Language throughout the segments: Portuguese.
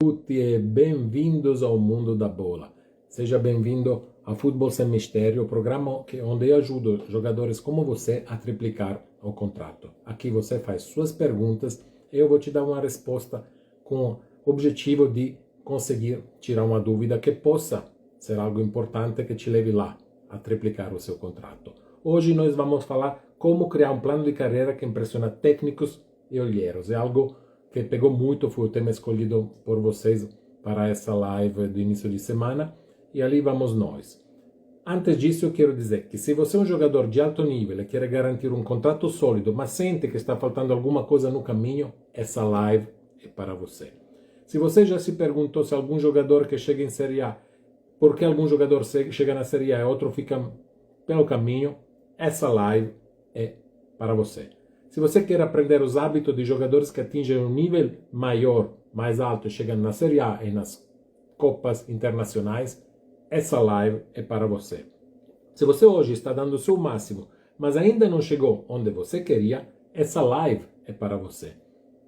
Tutti e bem-vindos ao mundo da bola. Seja bem-vindo a Futebol Sem Mistério, o programa onde eu ajudo jogadores como você a triplicar o contrato. Aqui você faz suas perguntas e eu vou te dar uma resposta com o objetivo de conseguir tirar uma dúvida que possa ser algo importante que te leve lá a triplicar o seu contrato. Hoje nós vamos falar como criar um plano de carreira que impressiona técnicos e olheiros. É algo que pegou muito, foi o tema escolhido por vocês para essa live do início de semana, e ali vamos nós. Antes disso, eu quero dizer que se você é um jogador de alto nível e quer garantir um contrato sólido, mas sente que está faltando alguma coisa no caminho, essa live é para você. Se você já se perguntou se algum jogador que chega em Série A, por que algum jogador chega na Série A e outro fica pelo caminho, essa live é para você. Se você quer aprender os hábitos de jogadores que atingem um nível maior, mais alto, chegando na Série A e nas Copas Internacionais, essa live é para você. Se você hoje está dando o seu máximo, mas ainda não chegou onde você queria, essa live é para você.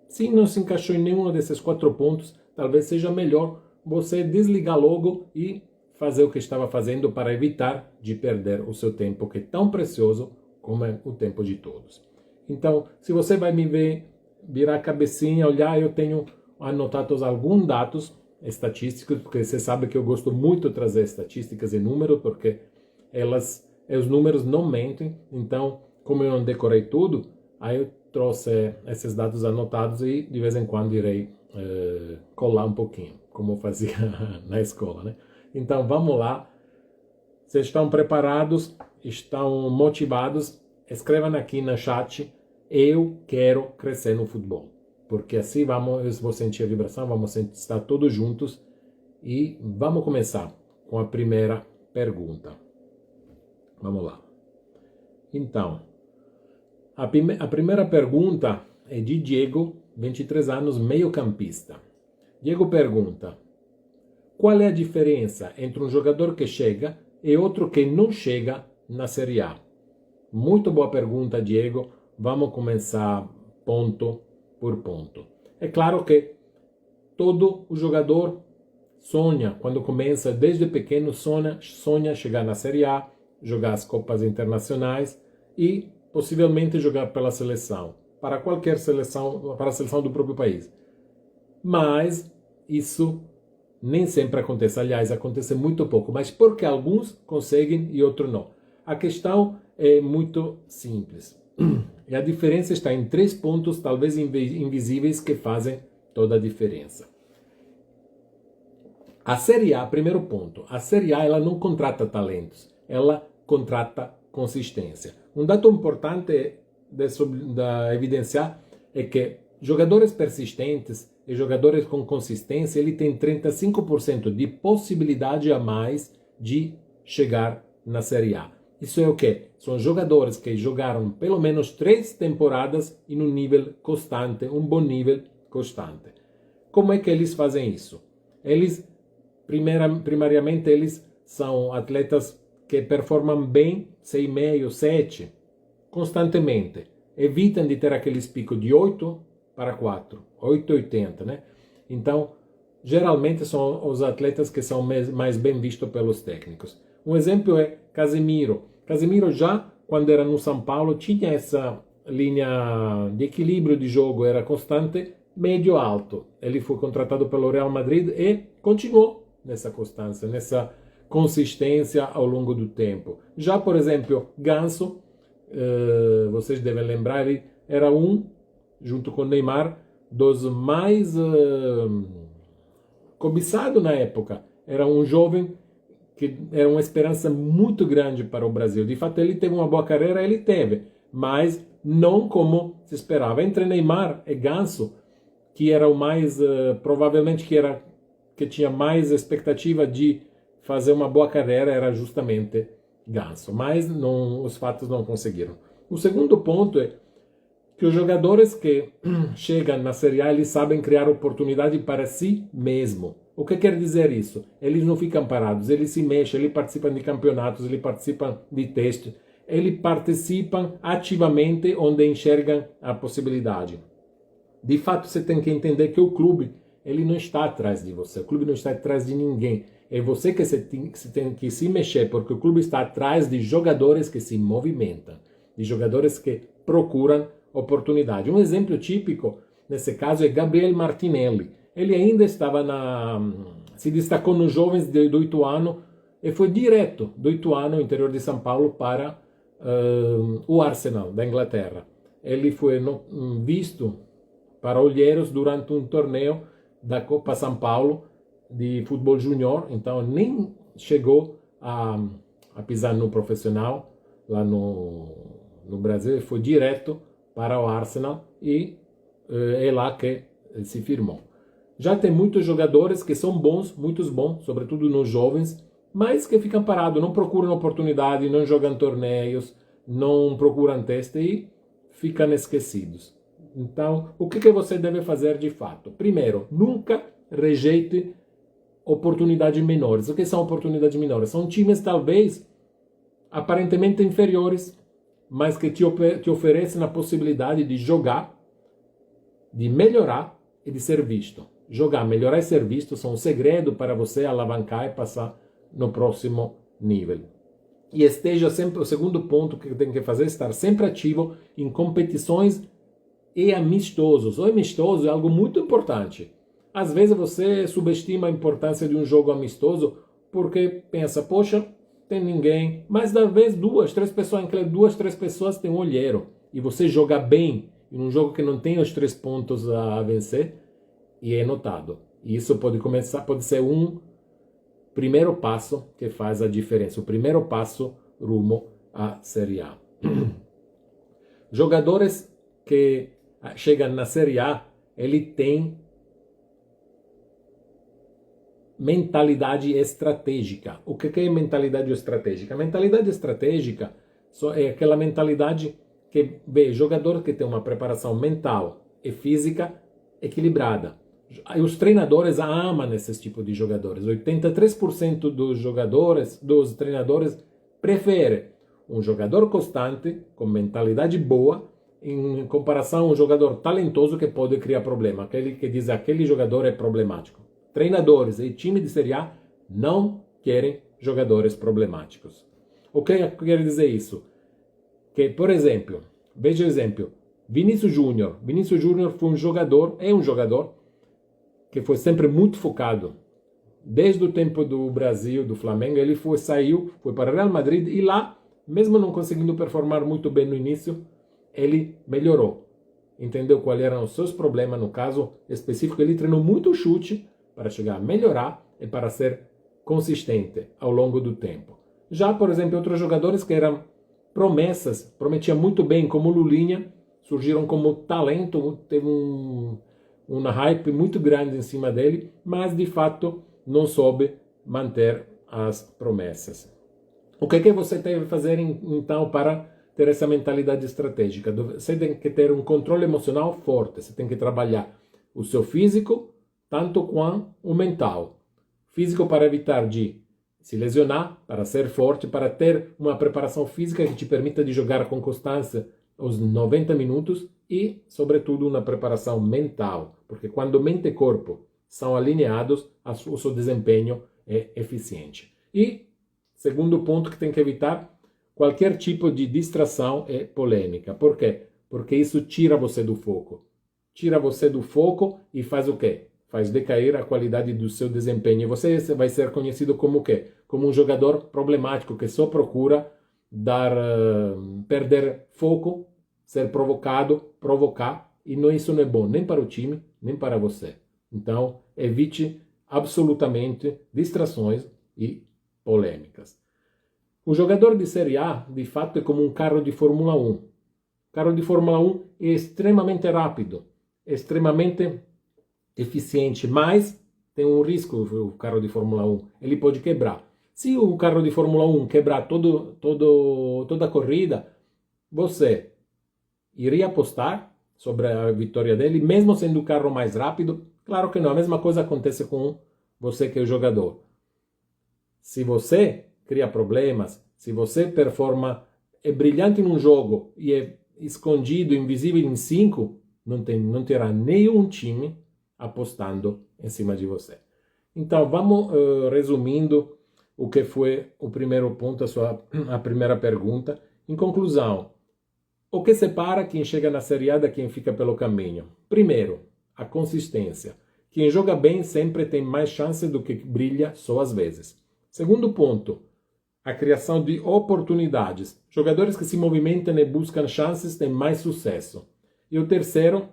Se não se encaixou em nenhum desses 4 pontos, talvez seja melhor você desligar logo e fazer o que estava fazendo para evitar de perder o seu tempo, que é tão precioso como é o tempo de todos. Então, se você vai me ver, virar a cabecinha, olhar, eu tenho anotado alguns dados estatísticos, porque você sabe que eu gosto muito de trazer estatísticas e números, porque os números não mentem. Então, como eu não decorei tudo, aí eu trouxe esses dados anotados e de vez em quando irei colar um pouquinho, como eu fazia na escola, né? Então, vamos lá. Vocês estão preparados? Estão motivados? Escrevam aqui no chat: eu quero crescer no futebol. Porque assim eu vou sentir a vibração, vamos estar todos juntos. E vamos começar com a primeira pergunta. Vamos lá. Então, a primeira pergunta é de Diego, 23 anos, meio-campista. Diego pergunta: qual é a diferença entre um jogador que chega e outro que não chega na Série A? Muito boa pergunta, Diego. Vamos começar ponto por ponto. É claro que todo o jogador sonha, quando começa desde pequeno, sonha chegar na Série A, jogar as Copas Internacionais e possivelmente jogar pela seleção, para qualquer seleção, para a seleção do próprio país. Mas isso nem sempre acontece. Aliás, acontece muito pouco. Mas porque alguns conseguem e outros não. A questão é muito simples. E a diferença está em 3 pontos, talvez invisíveis, que fazem toda a diferença. A Série A, primeiro ponto, a Série A ela não contrata talentos, ela contrata consistência. Um dado importante de evidenciar é que jogadores persistentes e jogadores com consistência, ele tem 35% de possibilidade a mais de chegar na Série A. Isso é o quê? São jogadores que jogaram pelo menos 3 temporadas em um nível constante, um bom nível constante. Como é que eles fazem isso? Eles, primariamente, eles são atletas que performam bem 6,5, 7, constantemente. Evitam de ter aqueles picos de 8 para 4, 8,80, né? Então, geralmente são os atletas que são mais bem vistos pelos técnicos. Um exemplo é Casemiro. Casemiro já, quando era no São Paulo, tinha essa linha de equilíbrio de jogo, era constante, médio-alto. Ele foi contratado pelo Real Madrid e continuou nessa constância, nessa consistência ao longo do tempo. Já, por exemplo, Ganso, vocês devem lembrar, ele era junto com Neymar, dos mais cobiçados na época. Era um jovem que era uma esperança muito grande para o Brasil. De fato, ele teve uma boa carreira, ele teve, mas não como se esperava. Entre Neymar e Ganso, que era o mais, provavelmente que tinha mais expectativa de fazer uma boa carreira, era justamente Ganso. Mas os fatos não conseguiram. O segundo ponto é que os jogadores que chegam na Série A, eles sabem criar oportunidade para si mesmo. O que quer dizer isso? Eles não ficam parados, eles se mexem, eles participam de campeonatos, eles participam de testes, eles participam ativamente onde enxergam a possibilidade. De fato, você tem que entender que o clube ele não está atrás de você, o clube não está atrás de ninguém. É você que tem que se mexer, porque o clube está atrás de jogadores que se movimentam, de jogadores que procuram oportunidade. Um exemplo típico, nesse caso, é Gabriel Martinelli. Ele ainda estava se destacou nos jovens do Ituano e foi direto do Ituano, interior de São Paulo, para o Arsenal da Inglaterra. Ele foi visto para olheiros durante um torneio da Copa São Paulo de futebol júnior, então nem chegou a pisar no profissional lá no Brasil, foi direto para o Arsenal e é lá que se firmou. Já tem muitos jogadores que são bons, muitos bons, sobretudo nos jovens, mas que ficam parados, não procuram oportunidade, não jogam torneios, não procuram teste e ficam esquecidos. Então, o que você deve fazer de fato? Primeiro, nunca rejeite oportunidades menores. O que são oportunidades menores? São times talvez aparentemente inferiores, mas que te oferecem a possibilidade de jogar, de melhorar e de ser visto. Jogar, melhorar e ser visto são um segredo para você alavancar e passar no próximo nível. E esteja sempre, o segundo ponto que tem que fazer é estar sempre ativo em competições e amistosos. O amistoso é algo muito importante. Às vezes você subestima a importância de um jogo amistoso porque pensa, poxa, tem ninguém. Mas talvez duas, três pessoas têm um olheiro. E você joga bem em um jogo que não tem os 3 pontos a vencer e é notado. E isso pode ser um primeiro passo que faz a diferença. O primeiro passo rumo à Série A. Jogadores que chegam na Série A, ele tem mentalidade estratégica. O que é mentalidade estratégica? A mentalidade estratégica é aquela mentalidade que vê jogador que tem uma preparação mental e física equilibrada. Os treinadores amam esse tipo de jogadores. 83% dos treinadores preferem um jogador constante, com mentalidade boa, em comparação a um jogador talentoso que pode criar problema. Aquele que diz que aquele jogador é problemático. Treinadores e time de Série A não querem jogadores problemáticos. O que quer dizer isso? Que, por exemplo, veja o exemplo, Vinícius Júnior. Vinícius Júnior é um jogador que foi sempre muito focado. Desde o tempo do Brasil, do Flamengo, ele saiu, foi para o Real Madrid e lá, mesmo não conseguindo performar muito bem no início, ele melhorou. Entendeu quais eram os seus problemas, no caso específico, ele treinou muito chute para chegar a melhorar e para ser consistente ao longo do tempo. Já, por exemplo, outros jogadores que eram promessas, prometiam muito bem, como Lulinha, surgiram como talento, teve uma hype muito grande em cima dele, mas de fato não soube manter as promessas. O que você deve fazer então para ter essa mentalidade estratégica? Você tem que ter um controle emocional forte, você tem que trabalhar o seu físico tanto quanto o mental. Físico para evitar de se lesionar, para ser forte, para ter uma preparação física que te permita de jogar com constância os 90 minutos e, sobretudo, uma preparação mental, porque quando mente e corpo são alinhados, o seu desempenho é eficiente. E, segundo ponto que tem que evitar, qualquer tipo de distração e polêmica. Por quê? Porque isso tira você do foco. Tira você do foco e faz o quê? Faz decair a qualidade do seu desempenho. E você vai ser conhecido como o quê? Como um jogador problemático que só procura perder foco, ser provocado, provocar. E isso não é bom nem para o time, nem para você. Então, evite absolutamente distrações e polêmicas. O jogador de Série A, de fato, é como um carro de Fórmula 1. O carro de Fórmula 1 é extremamente rápido, extremamente eficiente, mas tem um risco o carro de Fórmula 1. Ele pode quebrar. Se o carro de Fórmula 1 quebrar toda a corrida, você iria apostar sobre a vitória dele, mesmo sendo o carro mais rápido? Claro que não. A mesma coisa acontece com você que é o jogador. Se você cria problemas, se você performa, é brilhante num jogo e é escondido, invisível em 5, não terá nenhum time apostando em cima de você. Então, vamos resumindo o que foi o primeiro ponto, a primeira pergunta. Em conclusão, o que separa quem chega na Série A da quem fica pelo caminho? Primeiro, a consistência. Quem joga bem sempre tem mais chance do que brilha só às vezes. Segundo ponto, a criação de oportunidades. Jogadores que se movimentam e buscam chances têm mais sucesso. E o terceiro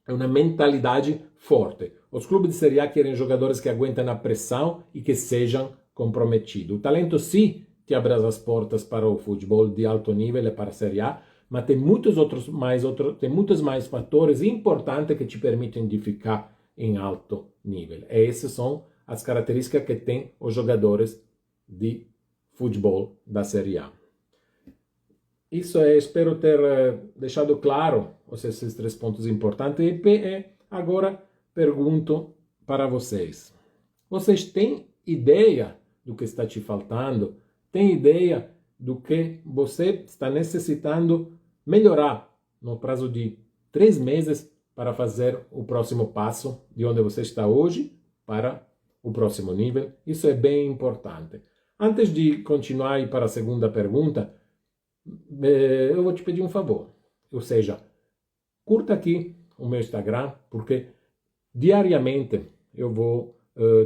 é uma mentalidade forte. Os clubes de Série A querem jogadores que aguentem a pressão e que sejam comprometidos. O talento sim te abre as portas para o futebol de alto nível e para a Série A, mas tem tem muitos mais fatores importantes que te permitem de ficar em alto nível. E essas são as características que têm os jogadores de futebol da Série A. Isso espero ter deixado claro esses 3 pontos importantes. E agora pergunto para vocês. Vocês têm ideia do que está te faltando? Tem ideia do que você está necessitando melhorar no prazo de 3 meses para fazer o próximo passo de onde você está hoje para o próximo nível? Isso é bem importante. Antes de continuar e ir para a segunda pergunta, eu vou te pedir um favor. Ou seja, curta aqui o meu Instagram, porque diariamente eu vou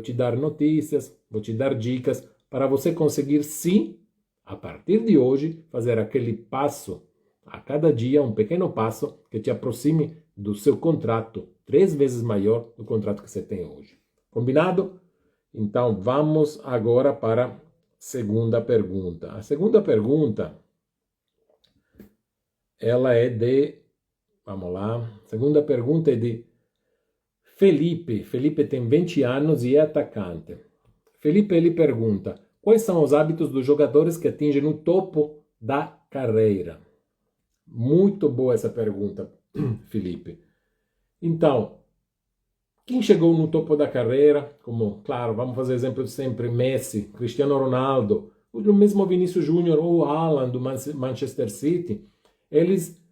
te dar notícias, vou te dar dicas para você conseguir, sim, a partir de hoje, fazer aquele passo, a cada dia, um pequeno passo que te aproxime do seu contrato 3 vezes maior do contrato que você tem hoje. Combinado? Então, vamos agora para a segunda pergunta. A segunda pergunta, ela é de... Vamos lá. A segunda pergunta é de Felipe. Felipe tem 20 anos e é atacante. Felipe, ele pergunta: quais são os hábitos dos jogadores que atingem o topo da carreira? Muito boa essa pergunta, Felipe. Então, quem chegou no topo da carreira, como, claro, vamos fazer exemplo de sempre, Messi, Cristiano Ronaldo, o mesmo Vinícius Júnior ou Haaland do Manchester City, eles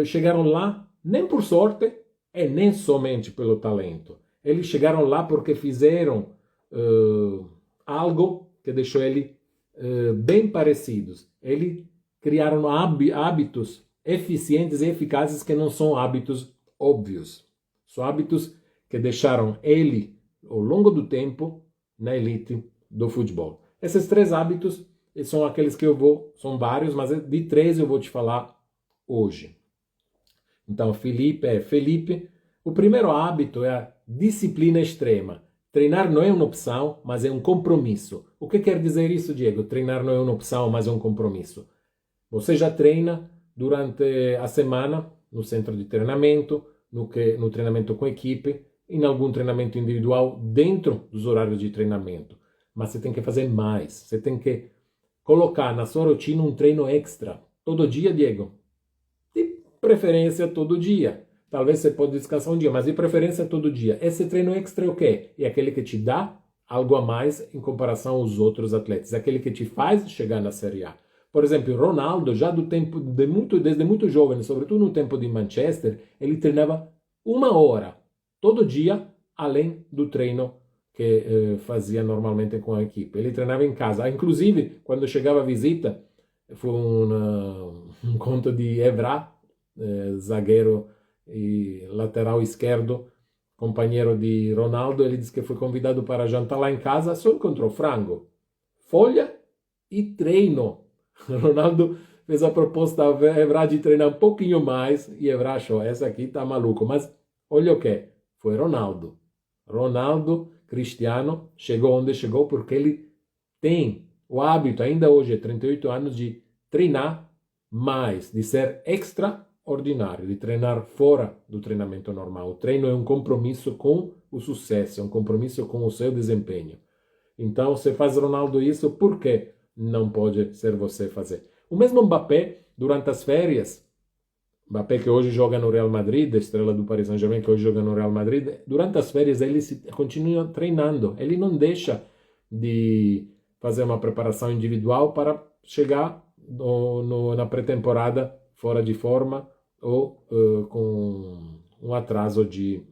chegaram lá nem por sorte e nem somente pelo talento. Eles chegaram lá porque fizeram algo que deixou eles bem parecidos. Eles criaram hábitos eficientes e eficazes que não são hábitos óbvios. São hábitos que deixaram ele, ao longo do tempo, na elite do futebol. Esses 3 hábitos são aqueles que são vários, mas de 3 eu vou te falar hoje. Então, Felipe, o primeiro hábito é a disciplina extrema. Treinar não é uma opção, mas é um compromisso. O que quer dizer isso, Diego? Treinar não é uma opção, mas é um compromisso. Você já treina durante a semana no centro de treinamento, no treinamento com equipe, em algum treinamento individual dentro dos horários de treinamento. Mas você tem que fazer mais. Você tem que colocar na sua rotina um treino extra. Todo dia, Diego? De preferência todo dia. Talvez você pode descansar um dia, mas de preferência todo dia. Esse treino extra é o quê? É aquele que te dá algo a mais em comparação aos outros atletas. É aquele que te faz chegar na Série A. Por exemplo, Ronaldo, já desde muito jovem, sobretudo no tempo de Manchester, ele treinava 1 hora todo dia, além do treino que fazia normalmente com a equipe. Ele treinava em casa. Inclusive, quando chegava a visita, foi um conto de Evra, zagueiro e lateral esquerdo, companheiro de Ronaldo. Ele disse que foi convidado para jantar lá em casa, só encontrou frango, folha e treino. Ronaldo fez a proposta a Evra de treinar um pouquinho mais e Evra achou, essa aqui tá maluco. Mas olha o que? Foi Ronaldo. Ronaldo Cristiano chegou onde chegou porque ele tem o hábito, ainda hoje, 38 anos, de treinar mais, de ser extraordinário, de treinar fora do treinamento normal. O treino é um compromisso com o sucesso, é um compromisso com o seu desempenho. Então, você faz Ronaldo isso, por que não pode ser você fazer? O mesmo Mbappé, durante as férias, Mbappé que hoje joga no Real Madrid, a estrela do Paris Saint-Germain que hoje joga no Real Madrid, durante as férias ele continua treinando. Ele não deixa de fazer uma preparação individual para chegar na pré-temporada fora de forma ou um atraso de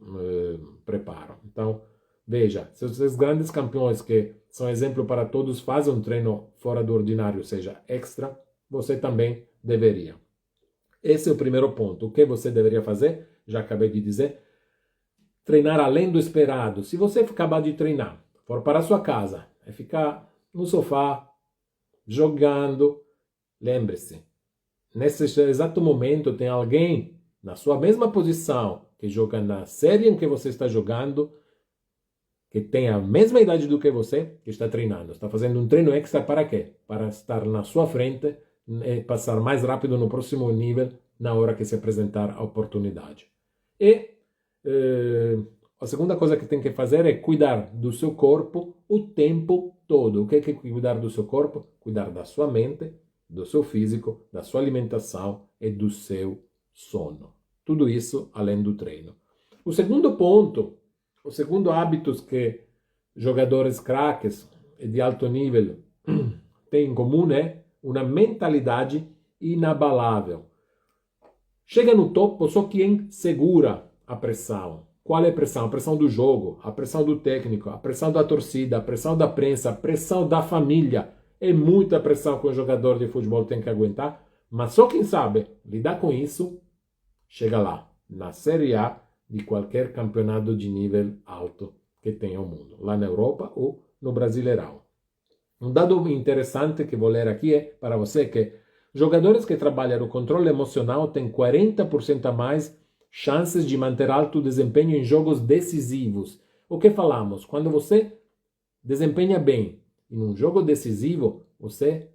preparo. Então, veja, se os grandes campeões, que são exemplo para todos, fazem um treino fora do ordinário, ou seja, extra, você também deveria. Esse é o primeiro ponto. O que você deveria fazer? Já acabei de dizer. Treinar além do esperado. Se você acabar de treinar, for para a sua casa, é ficar no sofá, jogando, lembre-se, nesse exato momento tem alguém na sua mesma posição que joga na série em que você está jogando, que tem a mesma idade do que você, que está treinando. Está fazendo um treino extra para quê? Para estar na sua frente e passar mais rápido no próximo nível na hora que se apresentar a oportunidade. E a segunda coisa que tem que fazer é cuidar do seu corpo o tempo todo. O que é cuidar do seu corpo? Cuidar da sua mente, do seu físico, da sua alimentação e do seu sono. Tudo isso além do treino. O segundo ponto, o segundo hábito que jogadores craques de alto nível têm em comum é uma mentalidade inabalável. Chega no topo só quem segura a pressão. Qual é a pressão? A pressão do jogo, a pressão do técnico, a pressão da torcida, a pressão da prensa, a pressão da família. É muita pressão que um jogador de futebol tem que aguentar, mas só quem sabe lidar com isso, chega lá, na Série A de qualquer campeonato de nível alto que tenha o mundo, lá na Europa ou no Brasileirão. Um dado interessante que vou ler aqui é para você que jogadores que trabalham o controle emocional têm 40% a mais chances de manter alto desempenho em jogos decisivos. O que falamos? Quando você desempenha bem em um jogo decisivo, você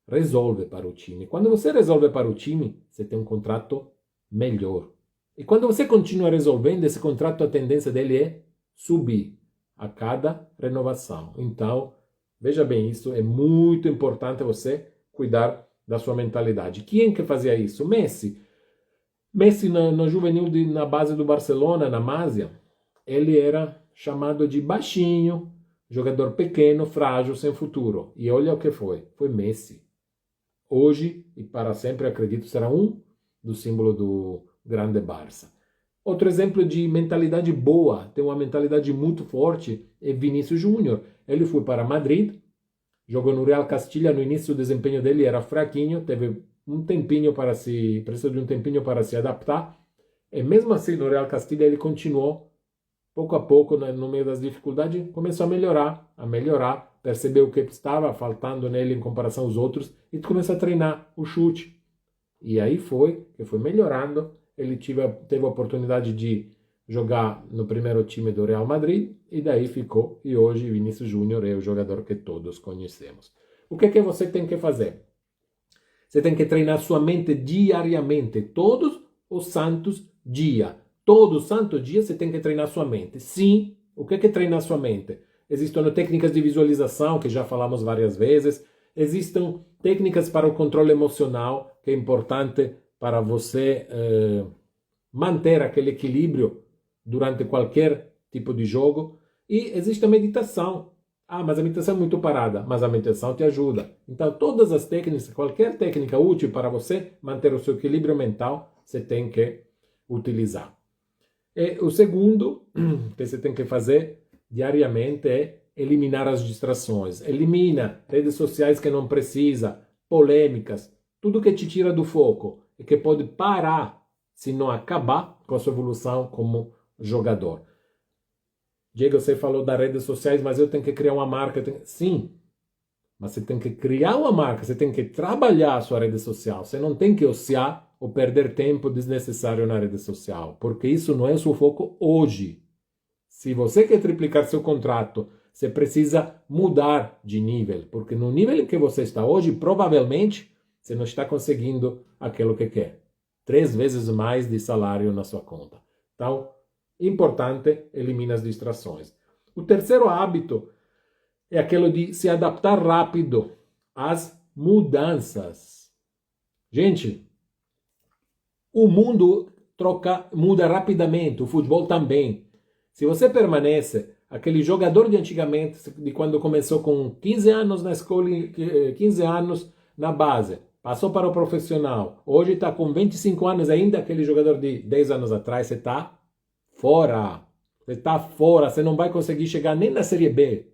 resolve para o time. Quando você resolve para o time, você tem um contrato melhor. E quando você continua resolvendo, esse contrato, a tendência dele é subir a cada renovação. Então, veja bem, isso é muito importante você cuidar da sua mentalidade. Quem que fazia isso? Messi. Messi no juvenil na base do Barcelona, na Masia, ele era chamado de baixinho, jogador pequeno, frágil, sem futuro. E olha o que foi. Foi Messi. Hoje e para sempre, acredito, será um dos símbolos do grande Barça. Outro exemplo de mentalidade boa, tem uma mentalidade muito forte, é Vinícius Júnior. Ele foi para Madrid, jogou no Real Castilha, no início o desempenho dele era fraquinho, teve precisou de um tempinho para se adaptar, e mesmo assim no Real Castilha ele continuou, pouco a pouco, no meio das dificuldades, começou a melhorar, percebeu o que estava faltando nele em comparação aos outros, e começou a treinar o chute. E aí foi melhorando, ele teve a oportunidade de jogar no primeiro time do Real Madrid, e daí ficou, e hoje Vinícius Júnior é o jogador que todos conhecemos. O que você tem que fazer? Você tem que treinar sua mente diariamente, todos os santos dias. Todo santo dia você tem que treinar sua mente. Sim, o que é treinar sua mente? Existem técnicas de visualização, que já falamos várias vezes. Existem técnicas para o controle emocional, que é importante para você manter aquele equilíbrio durante qualquer tipo de jogo. E existe a meditação. Mas a meditação é muito parada, mas a meditação te ajuda. Então, todas as técnicas, qualquer técnica útil para você manter o seu equilíbrio mental, você tem que utilizar. E o segundo que você tem que fazer diariamente é eliminar as distrações. Elimina redes sociais que não precisa, polêmicas, tudo que te tira do foco e que pode parar, se não acabar, com a sua evolução como jogador. Diego, você falou das redes sociais, mas eu tenho que criar uma marca. Sim, mas você tem que criar uma marca, você tem que trabalhar a sua rede social. Você não tem que ociar ou perder tempo desnecessário na rede social, porque isso não é o seu foco hoje. Se você quer triplicar seu contrato, você precisa mudar de nível, porque no nível em que você está hoje, provavelmente, você não está conseguindo aquilo que quer. 3 vezes mais de salário na sua conta. Então, importante, elimina as distrações. O terceiro hábito é aquele de se adaptar rápido às mudanças. Gente, o mundo muda rapidamente, o futebol também. Se você permanece aquele jogador de antigamente, de quando começou com 15 anos na escola, 15 anos na base, passou para o profissional, hoje está com 25 anos ainda, aquele jogador de 10 anos atrás, você está fora. Você está fora, você não vai conseguir chegar nem na Série B.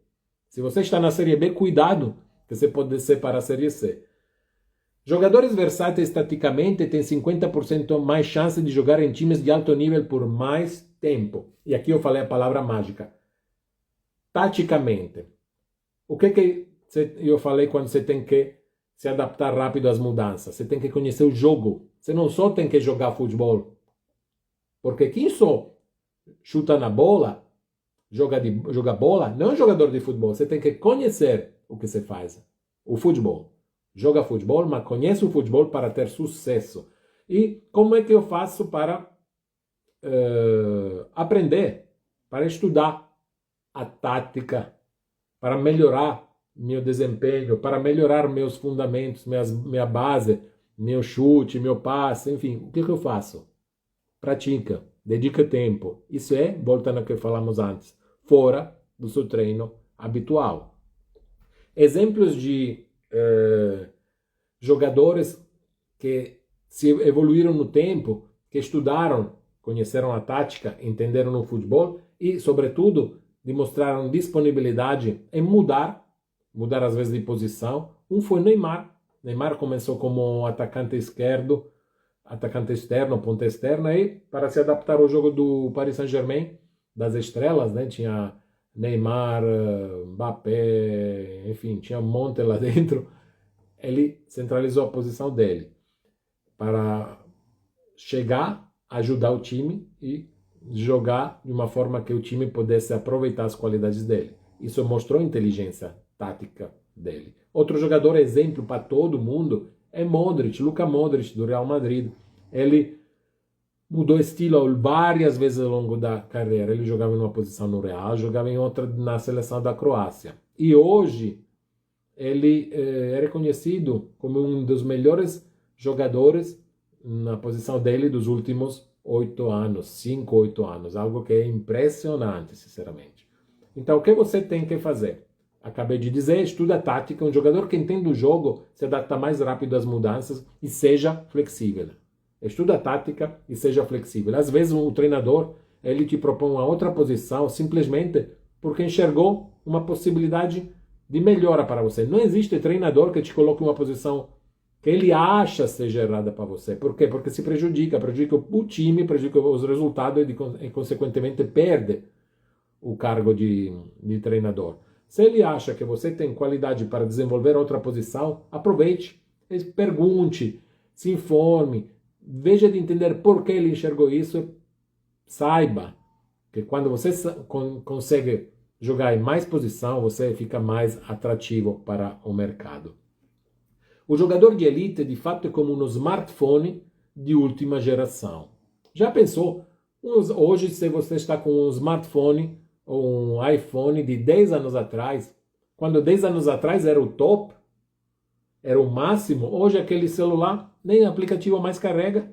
Se você está na Série B, cuidado, que você pode descer para a Série C. Jogadores versáteis taticamente têm 50% mais chance de jogar em times de alto nível por mais tempo. E aqui eu falei a palavra mágica. Taticamente. O que eu falei quando você tem que se adaptar rápido às mudanças? Você tem que conhecer o jogo. Você não só tem que jogar futebol. Porque quem só chuta na bola, joga bola, não é um jogador de futebol. Você tem que conhecer o que você faz. O futebol. Joga futebol, mas conhece o futebol para ter sucesso. E como é que eu faço para aprender, para estudar a tática, para melhorar meu desempenho, para melhorar meus fundamentos, minha base, meu chute, meu passe, enfim, o que eu faço? Pratica, dedica tempo. Isso é, voltando ao que falamos antes, fora do seu treino habitual. Exemplos de jogadores que se evoluíram no tempo, que estudaram, conheceram a tática, entenderam o futebol e, sobretudo, demonstraram disponibilidade em mudar às vezes de posição. Um foi Neymar. Neymar começou como atacante esquerdo, atacante externo, ponta externa, e para se adaptar ao jogo do Paris Saint-Germain, das estrelas, né? Tinha Neymar, Mbappé, enfim, tinha um monte lá dentro. Ele centralizou a posição dele para chegar, ajudar o time e jogar de uma forma que o time pudesse aproveitar as qualidades dele. Isso mostrou a inteligência tática dele. Outro jogador exemplo para todo mundo é Modric, Luka Modric, do Real Madrid. Ele mudou estilo várias vezes ao longo da carreira. Ele jogava em uma posição no Real, jogava em outra na seleção da Croácia. E hoje ele é reconhecido como um dos melhores jogadores na posição dele dos últimos 8 anos, 5, 8 anos. Algo que é impressionante, sinceramente. Então, o que você tem que fazer? Acabei de dizer, estuda a tática. Um jogador que entende o jogo se adapta mais rápido às mudanças e seja flexível. Estuda a tática e seja flexível. Às vezes o treinador ele te propõe uma outra posição simplesmente porque enxergou uma possibilidade de melhora para você. Não existe treinador que te coloque em uma posição que ele acha seja errada para você. Por quê? Porque se prejudica o time, prejudica os resultados e consequentemente perde o cargo de treinador. Se ele acha que você tem qualidade para desenvolver outra posição, aproveite, pergunte, se informe, veja de entender por que ele enxergou isso. Saiba que quando você consegue jogar em mais posição, você fica mais atrativo para o mercado. O jogador de elite, de fato, é como um smartphone de última geração. Já pensou? Hoje, se você está com um smartphone ou um iPhone de 10 anos atrás, quando 10 anos atrás era o top, era o máximo, hoje aquele celular nem aplicativo mais carrega.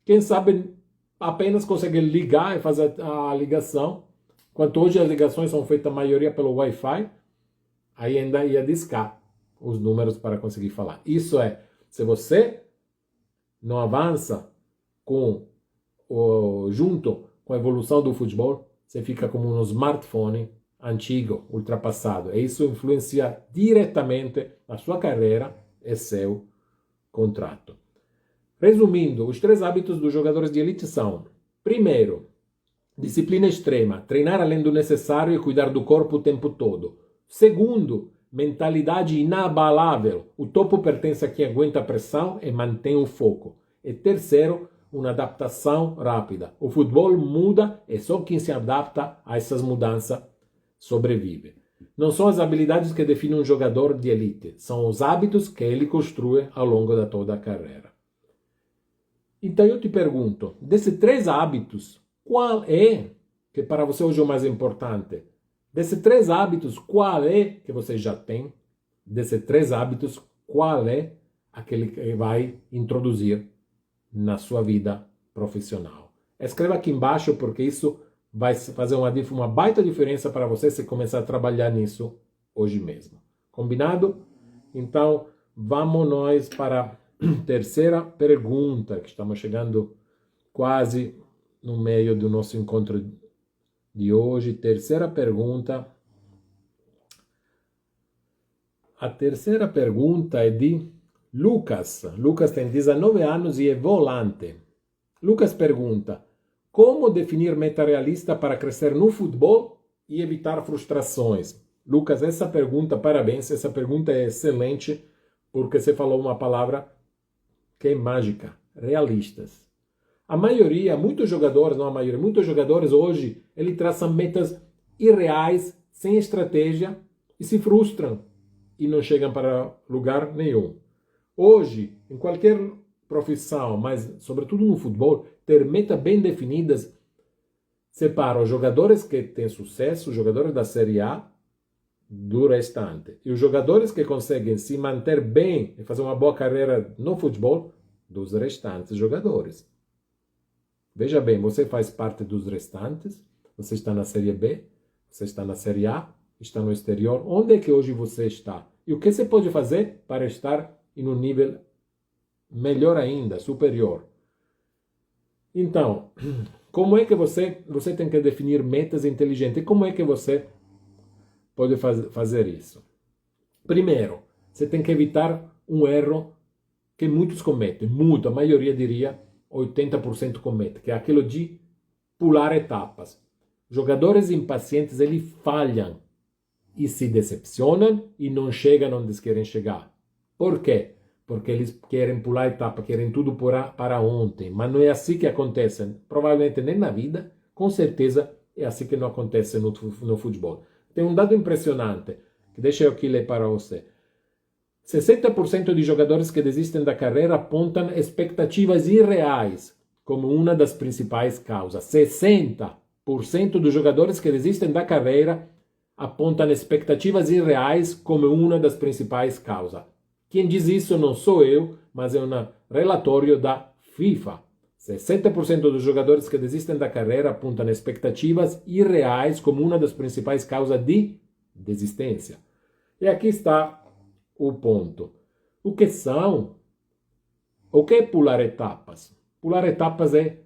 Quem sabe apenas consegue ligar e fazer a ligação. Enquanto hoje as ligações são feitas a maioria pelo Wi-Fi, aí ainda ia discar os números para conseguir falar. Isso é, se você não avança junto com a evolução do futebol, você fica como um smartphone antigo, ultrapassado. E isso influencia diretamente a sua carreira e seu contrato. Resumindo, os 3 hábitos dos jogadores de elite são: primeiro, disciplina extrema, treinar além do necessário e cuidar do corpo o tempo todo. Segundo, mentalidade inabalável, o topo pertence a quem aguenta a pressão e mantém o foco. E terceiro, uma adaptação rápida. O futebol muda e só quem se adapta a essas mudanças sobrevive. Não são as habilidades que definem um jogador de elite, são os hábitos que ele construi ao longo de toda a carreira. Então eu te pergunto, desses 3 hábitos, qual é que para você hoje é o mais importante? Desses 3 hábitos, qual é que você já tem? Desses 3 hábitos, qual é aquele que vai introduzir na sua vida profissional? Escreva aqui embaixo, porque isso vai fazer uma baita diferença para você se começar a trabalhar nisso hoje mesmo. Combinado? Então, vamos nós para a terceira pergunta, que estamos chegando quase no meio do nosso encontro de hoje. Terceira pergunta. A terceira pergunta é de Lucas. Lucas tem 19 anos e é volante. Lucas pergunta: como definir meta realista para crescer no futebol e evitar frustrações? Lucas, essa pergunta, parabéns, essa pergunta é excelente, porque você falou uma palavra que é mágica, realistas. A maioria, muitos jogadores, não a maioria, muitos jogadores hoje, eles traçam metas irreais, sem estratégia, e se frustram e não chegam para lugar nenhum. Hoje, em qualquer profissão, mas sobretudo no futebol, ter metas bem definidas separa os jogadores que têm sucesso, os jogadores da Série A, do restante. E os jogadores que conseguem se manter bem e fazer uma boa carreira no futebol, dos restantes jogadores. Veja bem, você faz parte dos restantes, você está na Série B, você está na Série A, está no exterior. Onde é que hoje você está? E o que você pode fazer para estar em um nível melhor ainda, superior? Então, como é que você tem que definir metas inteligentes? E como é que você pode fazer isso? Primeiro, você tem que evitar um erro que muitos cometem, a maioria diria 80% comete, que é aquilo de pular etapas. Jogadores impacientes, eles falham e se decepcionam e não chegam onde eles querem chegar. Por quê? Porque eles querem pular etapa, querem tudo para ontem. Mas não é assim que acontece. Provavelmente nem na vida, com certeza é assim que não acontece no futebol. Tem um dado impressionante, que deixa eu aqui ler para você. 60% de jogadores que desistem da carreira apontam expectativas irreais como uma das principais causas. 60% dos jogadores que desistem da carreira apontam expectativas irreais como uma das principais causas. Quem diz isso não sou eu, mas é um relatório da FIFA. 60% dos jogadores que desistem da carreira apontam expectativas irreais como uma das principais causas de desistência. E aqui está o ponto. O que é pular etapas? Pular etapas é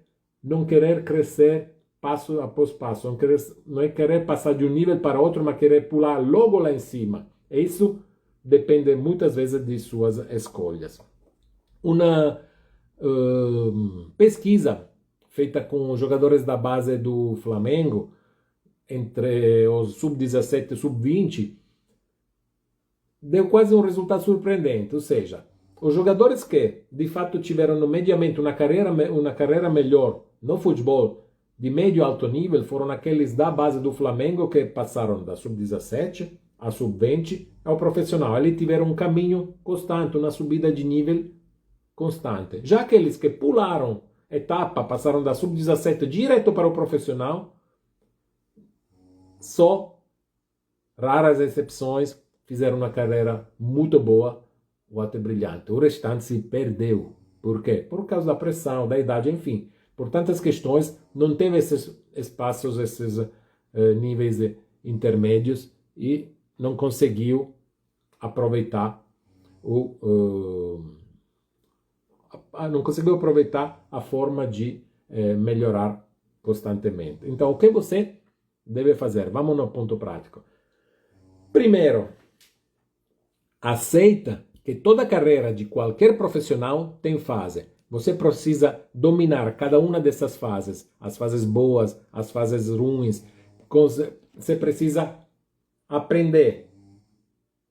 não querer crescer passo após passo, não é querer passar de um nível para outro, mas querer pular logo lá em cima. E isso depende muitas vezes de suas escolhas. Uma pesquisa feita com jogadores da base do Flamengo, entre os sub-17 e sub-20, deu quase um resultado surpreendente, ou seja, os jogadores que de fato tiveram no mediamente uma carreira melhor no futebol de médio e alto nível foram aqueles da base do Flamengo que passaram da sub-17 a sub-20 ao profissional. Eles tiveram um caminho constante, uma subida de nível constante. Já aqueles que pularam etapa, passaram da sub-17 direto para o profissional, só raras exceções fizeram uma carreira muito boa ou até brilhante. O restante se perdeu. Por quê? Por causa da pressão, da idade, enfim. Por tantas questões, não teve esses espaços, esses níveis intermédios e não conseguiu aproveitar a forma de melhorar constantemente. Então, o que você deve fazer? Vamos no ponto prático. Primeiro, aceita que toda carreira de qualquer profissional tem fase. Você precisa dominar cada uma dessas fases. As fases boas, as fases ruins. Você precisa aprender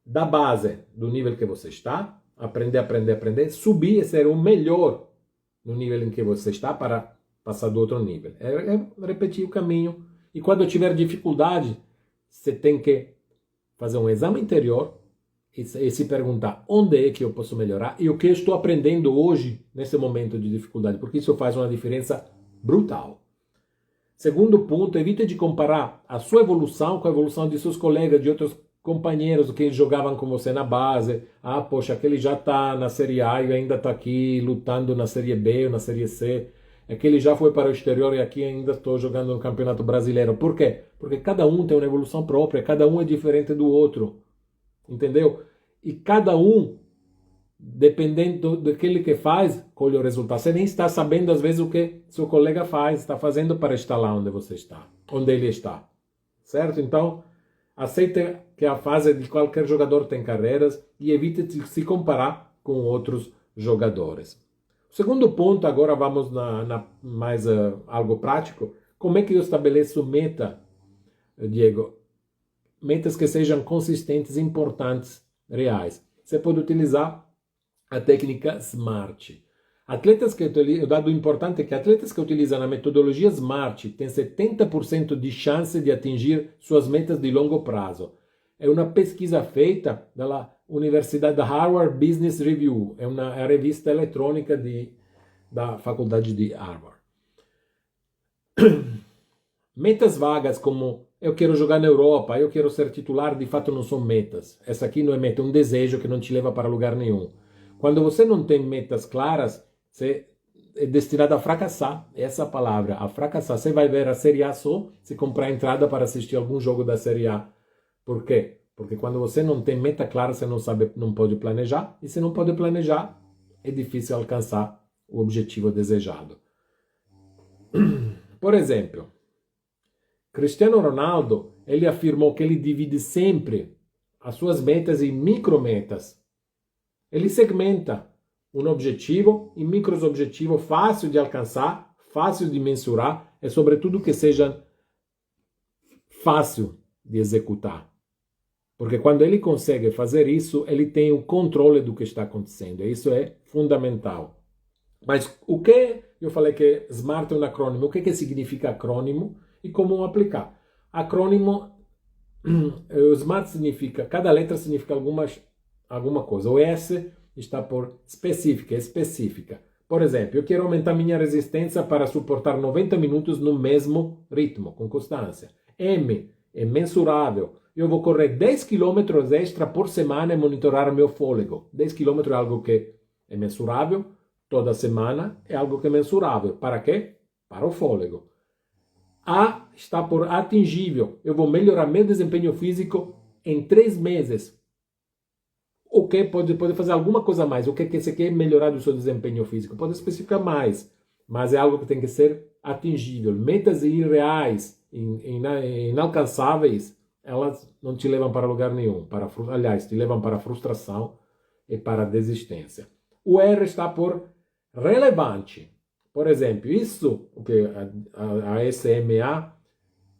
da base do nível que você está. Aprender. Subir e ser o melhor no nível em que você está para passar do outro nível. É repetir o caminho. E quando tiver dificuldade, você tem que fazer um exame interior e se perguntar onde é que eu posso melhorar e o que eu estou aprendendo hoje nesse momento de dificuldade, porque isso faz uma diferença brutal. Segundo ponto, evite de comparar a sua evolução com a evolução de seus colegas, de outros companheiros que jogavam com você na base. Ah, poxa, aquele já está na Série A e ainda está aqui lutando na Série B ou na Série C. Aquele já foi para o exterior e aqui ainda estou jogando no Campeonato Brasileiro. Por quê? Porque cada um tem uma evolução própria, cada um é diferente do outro. Entendeu? E cada um dependendo daquilo que faz, colhe o resultado. Você nem está sabendo, às vezes, o que seu colega faz, está fazendo para estar lá onde você está, onde ele está. Certo? Então, aceite que a fase de qualquer jogador tem carreiras e evite de se comparar com outros jogadores. O segundo ponto, agora vamos mais algo prático. Como é que eu estabeleço meta, Diego? Metas que sejam consistentes, importantes, reais. Você pode utilizar a técnica SMART. O dado importante é que atletas que utilizam a metodologia SMART têm 70% de chance de atingir suas metas de longo prazo. É uma pesquisa feita pela Universidade Harvard Business Review, é a revista eletrônica da Faculdade de Harvard. Metas vagas como eu quero jogar na Europa, eu quero ser titular, de fato não são metas. Essa aqui não é meta, é um desejo que não te leva para lugar nenhum. Quando você não tem metas claras, você é destinado a fracassar. Essa é a palavra, a fracassar. Você vai ver a Série A só se comprar entrada para assistir algum jogo da Série A. Por quê? Porque quando você não tem meta clara, você não sabe, não pode planejar. E se não pode planejar, é difícil alcançar o objetivo desejado. Por exemplo, Cristiano Ronaldo, ele afirmou que ele divide sempre as suas metas em micrometas. Ele segmenta um objetivo em micros objetivos fácil de alcançar, fácil de mensurar e, sobretudo, que seja fácil de executar. Porque quando ele consegue fazer isso, ele tem o controle do que está acontecendo. E isso é fundamental. Mas o que eu falei que SMART é um acrônimo? O que significa acrônimo e como aplicar? Acrônimo, o SMART significa, cada letra significa alguma coisa. O S está por específica. Por exemplo, eu quero aumentar minha resistência para suportar 90 minutos no mesmo ritmo, com constância. M é mensurável. Eu vou correr 10 km extra por semana e monitorar meu fôlego. 10 km é algo que é mensurável. Toda semana é algo que é mensurável. Para quê? Para o fôlego. A está por atingível. Eu vou melhorar meu desempenho físico em 3 meses. O que pode fazer alguma coisa a mais? O que você quer melhorar do seu desempenho físico? Pode especificar mais, mas é algo que tem que ser atingível. Metas irreais, inalcançáveis, elas não te levam para lugar nenhum. Aliás, te levam para a frustração e para a desistência. O R está por relevante. Por exemplo, isso, o que a SMA,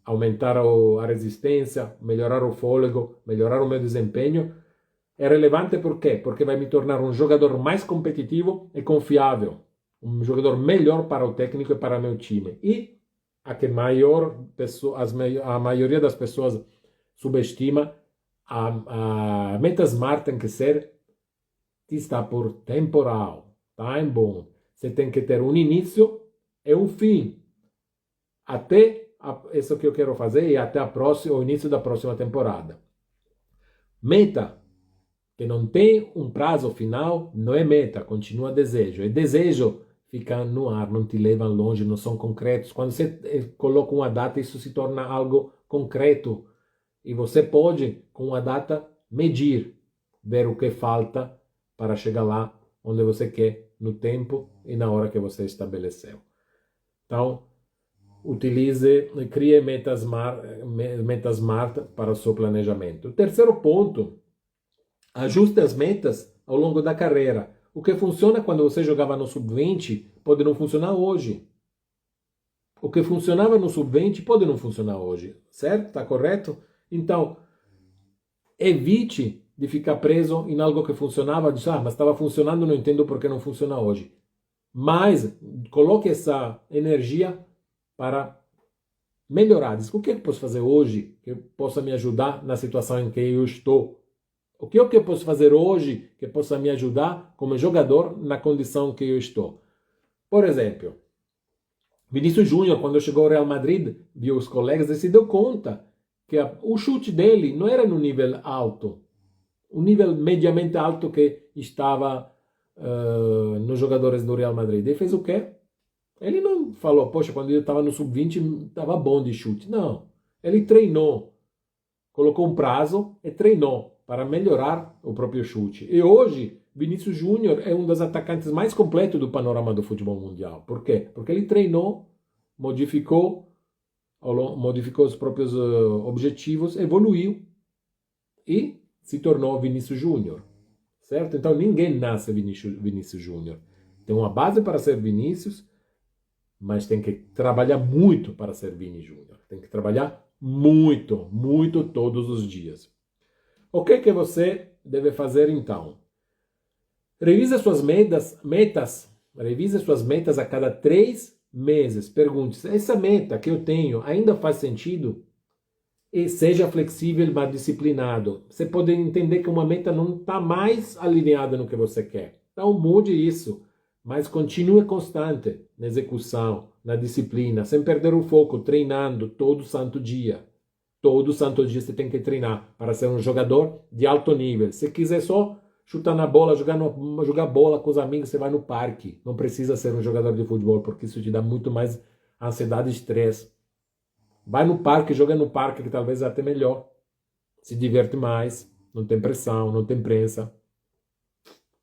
aumentar a resistência, melhorar o fôlego, melhorar o meu desempenho, é relevante por quê? Porque vai me tornar um jogador mais competitivo e confiável. Um jogador melhor para o técnico e para o meu time. E a maioria das pessoas subestima, a meta SMART tem que ser, está por temporal, time bound. Você tem que ter um início e um fim. Até isso que eu quero fazer e até o início da próxima temporada. Meta que não tem um prazo final, não é meta, continua desejo. E desejo fica no ar, não te leva longe, não são concretos. Quando você coloca uma data, isso se torna algo concreto. E você pode, com a data, medir, ver o que falta para chegar lá onde você quer, no tempo e na hora que você estabeleceu. Então, crie metas SMART para o seu planejamento. O terceiro ponto, ajuste as metas ao longo da carreira. O que funciona quando você jogava no sub-20 pode não funcionar hoje. O que funcionava no sub-20 pode não funcionar hoje. Certo? Está correto? Então, evite de ficar preso em algo que funcionava. Mas estava funcionando, não entendo por que não funciona hoje. Mas coloque essa energia para melhorar. Diz, o que eu posso fazer hoje que possa me ajudar na situação em que eu estou? O que eu posso fazer hoje que possa me ajudar como jogador na condição que eu estou? Por exemplo, Vinícius Júnior, quando chegou ao Real Madrid, viu os colegas e se deu conta que o chute dele não era no nível alto, um nível mediamente alto que estava nos jogadores do Real Madrid. Ele fez o quê? Ele não falou, poxa, quando eu estava no sub-20 estava bom de chute. Não, ele treinou, colocou um prazo e treinou para melhorar o próprio chute. E hoje, Vinícius Júnior é um dos atacantes mais completos do panorama do futebol mundial. Por quê? Porque ele treinou, modificou os próprios objetivos, evoluiu e se tornou Vinícius Júnior. Certo? Então ninguém nasce Vinícius Júnior. Tem uma base para ser Vinícius, mas tem que trabalhar muito para ser Vini Júnior. Tem que trabalhar muito, muito todos os dias. O que você deve fazer então? Revise suas metas a cada 3 meses. Pergunte-se, essa meta que eu tenho ainda faz sentido? E seja flexível, mas disciplinado. Você pode entender que uma meta não está mais alinhada no que você quer. Então mude isso, mas continue constante na execução, na disciplina, sem perder o foco, treinando todo santo dia. Todo santo dia você tem que treinar para ser um jogador de alto nível. Se quiser só chutar na bola, jogar bola com os amigos, você vai no parque. Não precisa ser um jogador de futebol, porque isso te dá muito mais ansiedade e estresse. Vai no parque, joga no parque, que talvez é até melhor. Se diverte mais, não tem pressão, não tem prensa,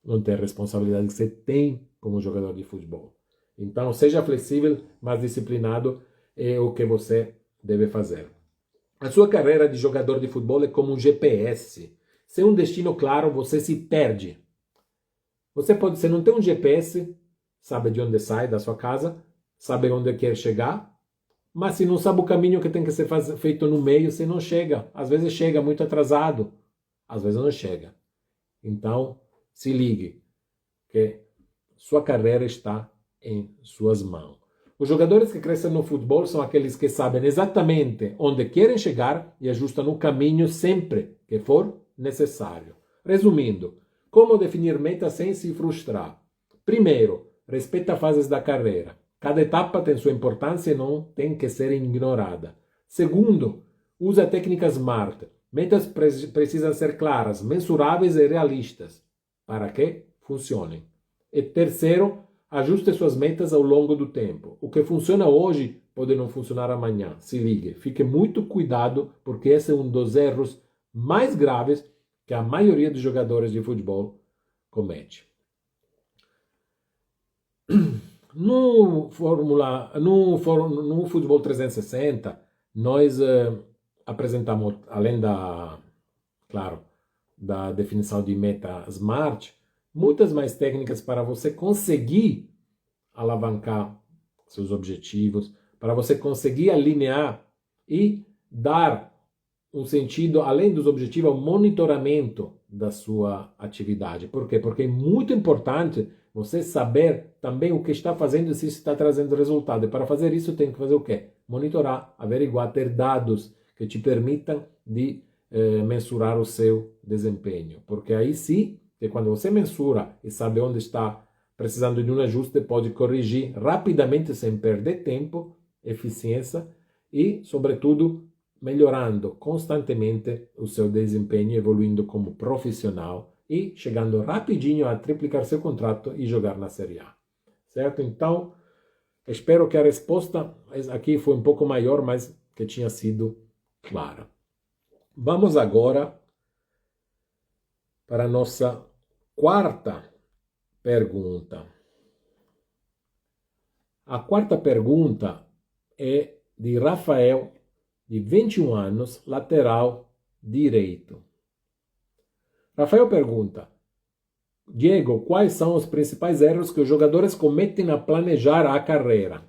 não tem a responsabilidade que você tem como jogador de futebol. Então, seja flexível, mas disciplinado é o que você deve fazer. A sua carreira de jogador de futebol é como um GPS. Sem um destino claro, você se perde. Você não tem um GPS, sabe de onde sai da sua casa, sabe onde quer chegar, mas se não sabe o caminho que tem que ser feito no meio, você não chega. Às vezes chega muito atrasado, às vezes não chega. Então, se ligue, que sua carreira está em suas mãos. Os jogadores que crescem no futebol são aqueles que sabem exatamente onde querem chegar e ajustam o caminho sempre que for necessário. Resumindo, como definir metas sem se frustrar? Primeiro, respeita fases da carreira. Cada etapa tem sua importância e não tem que ser ignorada. Segundo, usa a técnica SMART. Metas precisam ser claras, mensuráveis e realistas para que funcionem. E terceiro, ajuste suas metas ao longo do tempo. O que funciona hoje pode não funcionar amanhã. Se ligue, fique muito cuidado, porque esse é um dos erros mais graves que a maioria dos jogadores de futebol comete. No Futebol 360, nós apresentamos, além da definição de meta SMART, muitas mais técnicas para você conseguir alavancar seus objetivos, para você conseguir alinhar e dar um sentido, além dos objetivos, ao monitoramento da sua atividade. Por quê? Porque é muito importante você saber também o que está fazendo e se está trazendo resultado. E para fazer isso, tem que fazer o quê? Monitorar, averiguar, ter dados que te permitam de mensurar o seu desempenho. Porque aí sim, que quando você mensura e sabe onde está precisando de um ajuste, pode corrigir rapidamente, sem perder tempo, eficiência e, sobretudo, melhorando constantemente o seu desempenho, evoluindo como profissional e chegando rapidinho a triplicar seu contrato e jogar na Série A. Certo? Então, espero que a resposta aqui foi um pouco maior, mas que tinha sido clara. Vamos agora para a nossa quarta pergunta. A quarta pergunta é de Rafael, de 21 anos, lateral direito. Rafael pergunta: Diego, quais são os principais erros que os jogadores cometem a planejar a carreira?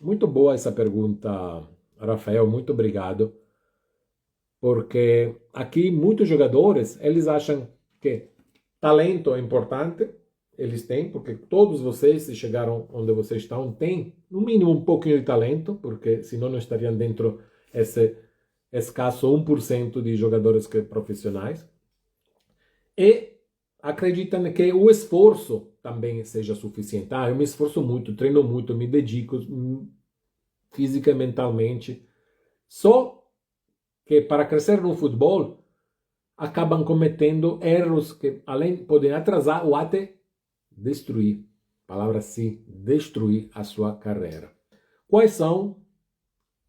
Muito boa essa pergunta, Rafael, muito obrigado. Porque aqui muitos jogadores, eles acham que talento é importante, eles têm, porque todos vocês, se chegaram onde vocês estão, têm no mínimo um pouquinho de talento, porque senão não estariam dentro esse escasso 1% de jogadores profissionais. E acreditam que o esforço também seja suficiente. Eu me esforço muito, treino muito, me dedico física e mentalmente. Só que para crescer no futebol, acabam cometendo erros que, além, podem atrasar ou até destruir, palavra sim, destruir a sua carreira. Quais são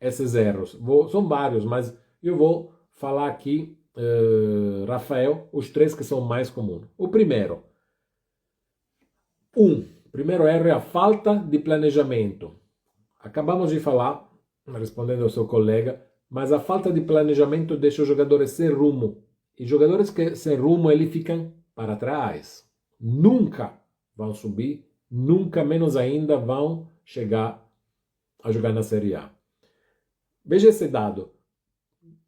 esses erros? São vários, mas eu vou falar aqui, Rafael, os 3 que são mais comuns. O primeiro, Primeiro erro é a falta de planejamento. Acabamos de falar, respondendo ao seu colega, mas a falta de planejamento deixa os jogadores sem rumo. E jogadores que sem rumo, eles ficam para trás. Nunca vão subir, nunca menos ainda vão chegar a jogar na Série A. Veja esse dado.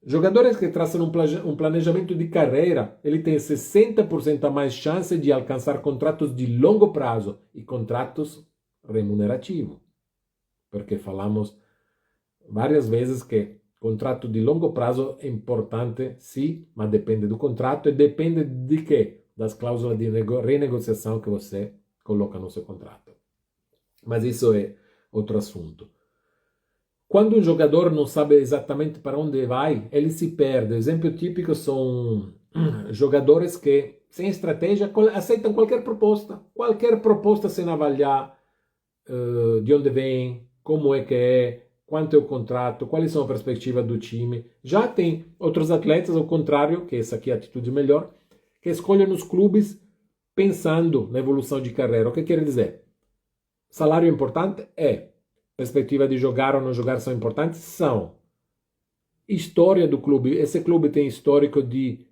Jogadores que traçam um planejamento de carreira, ele tem 60% a mais chance de alcançar contratos de longo prazo e contratos remunerativos. Porque falamos várias vezes que contrato de longo prazo é importante, sim, mas depende do contrato e depende de quê? Das cláusulas de renegociação que você coloca no seu contrato. Mas isso é outro assunto. Quando um jogador não sabe exatamente para onde vai, ele se perde. Exemplo típico são jogadores que, sem estratégia, aceitam qualquer proposta sem avaliar de onde vem, como é que é, quanto é o contrato, quais são as perspectivas do time. Já tem outros atletas, ao contrário, que essa aqui é a atitude melhor, que escolhem os clubes pensando na evolução de carreira. O que quer dizer? Salário importante? É. Perspectiva de jogar ou não jogar são importantes? São. História do clube. Esse clube tem histórico de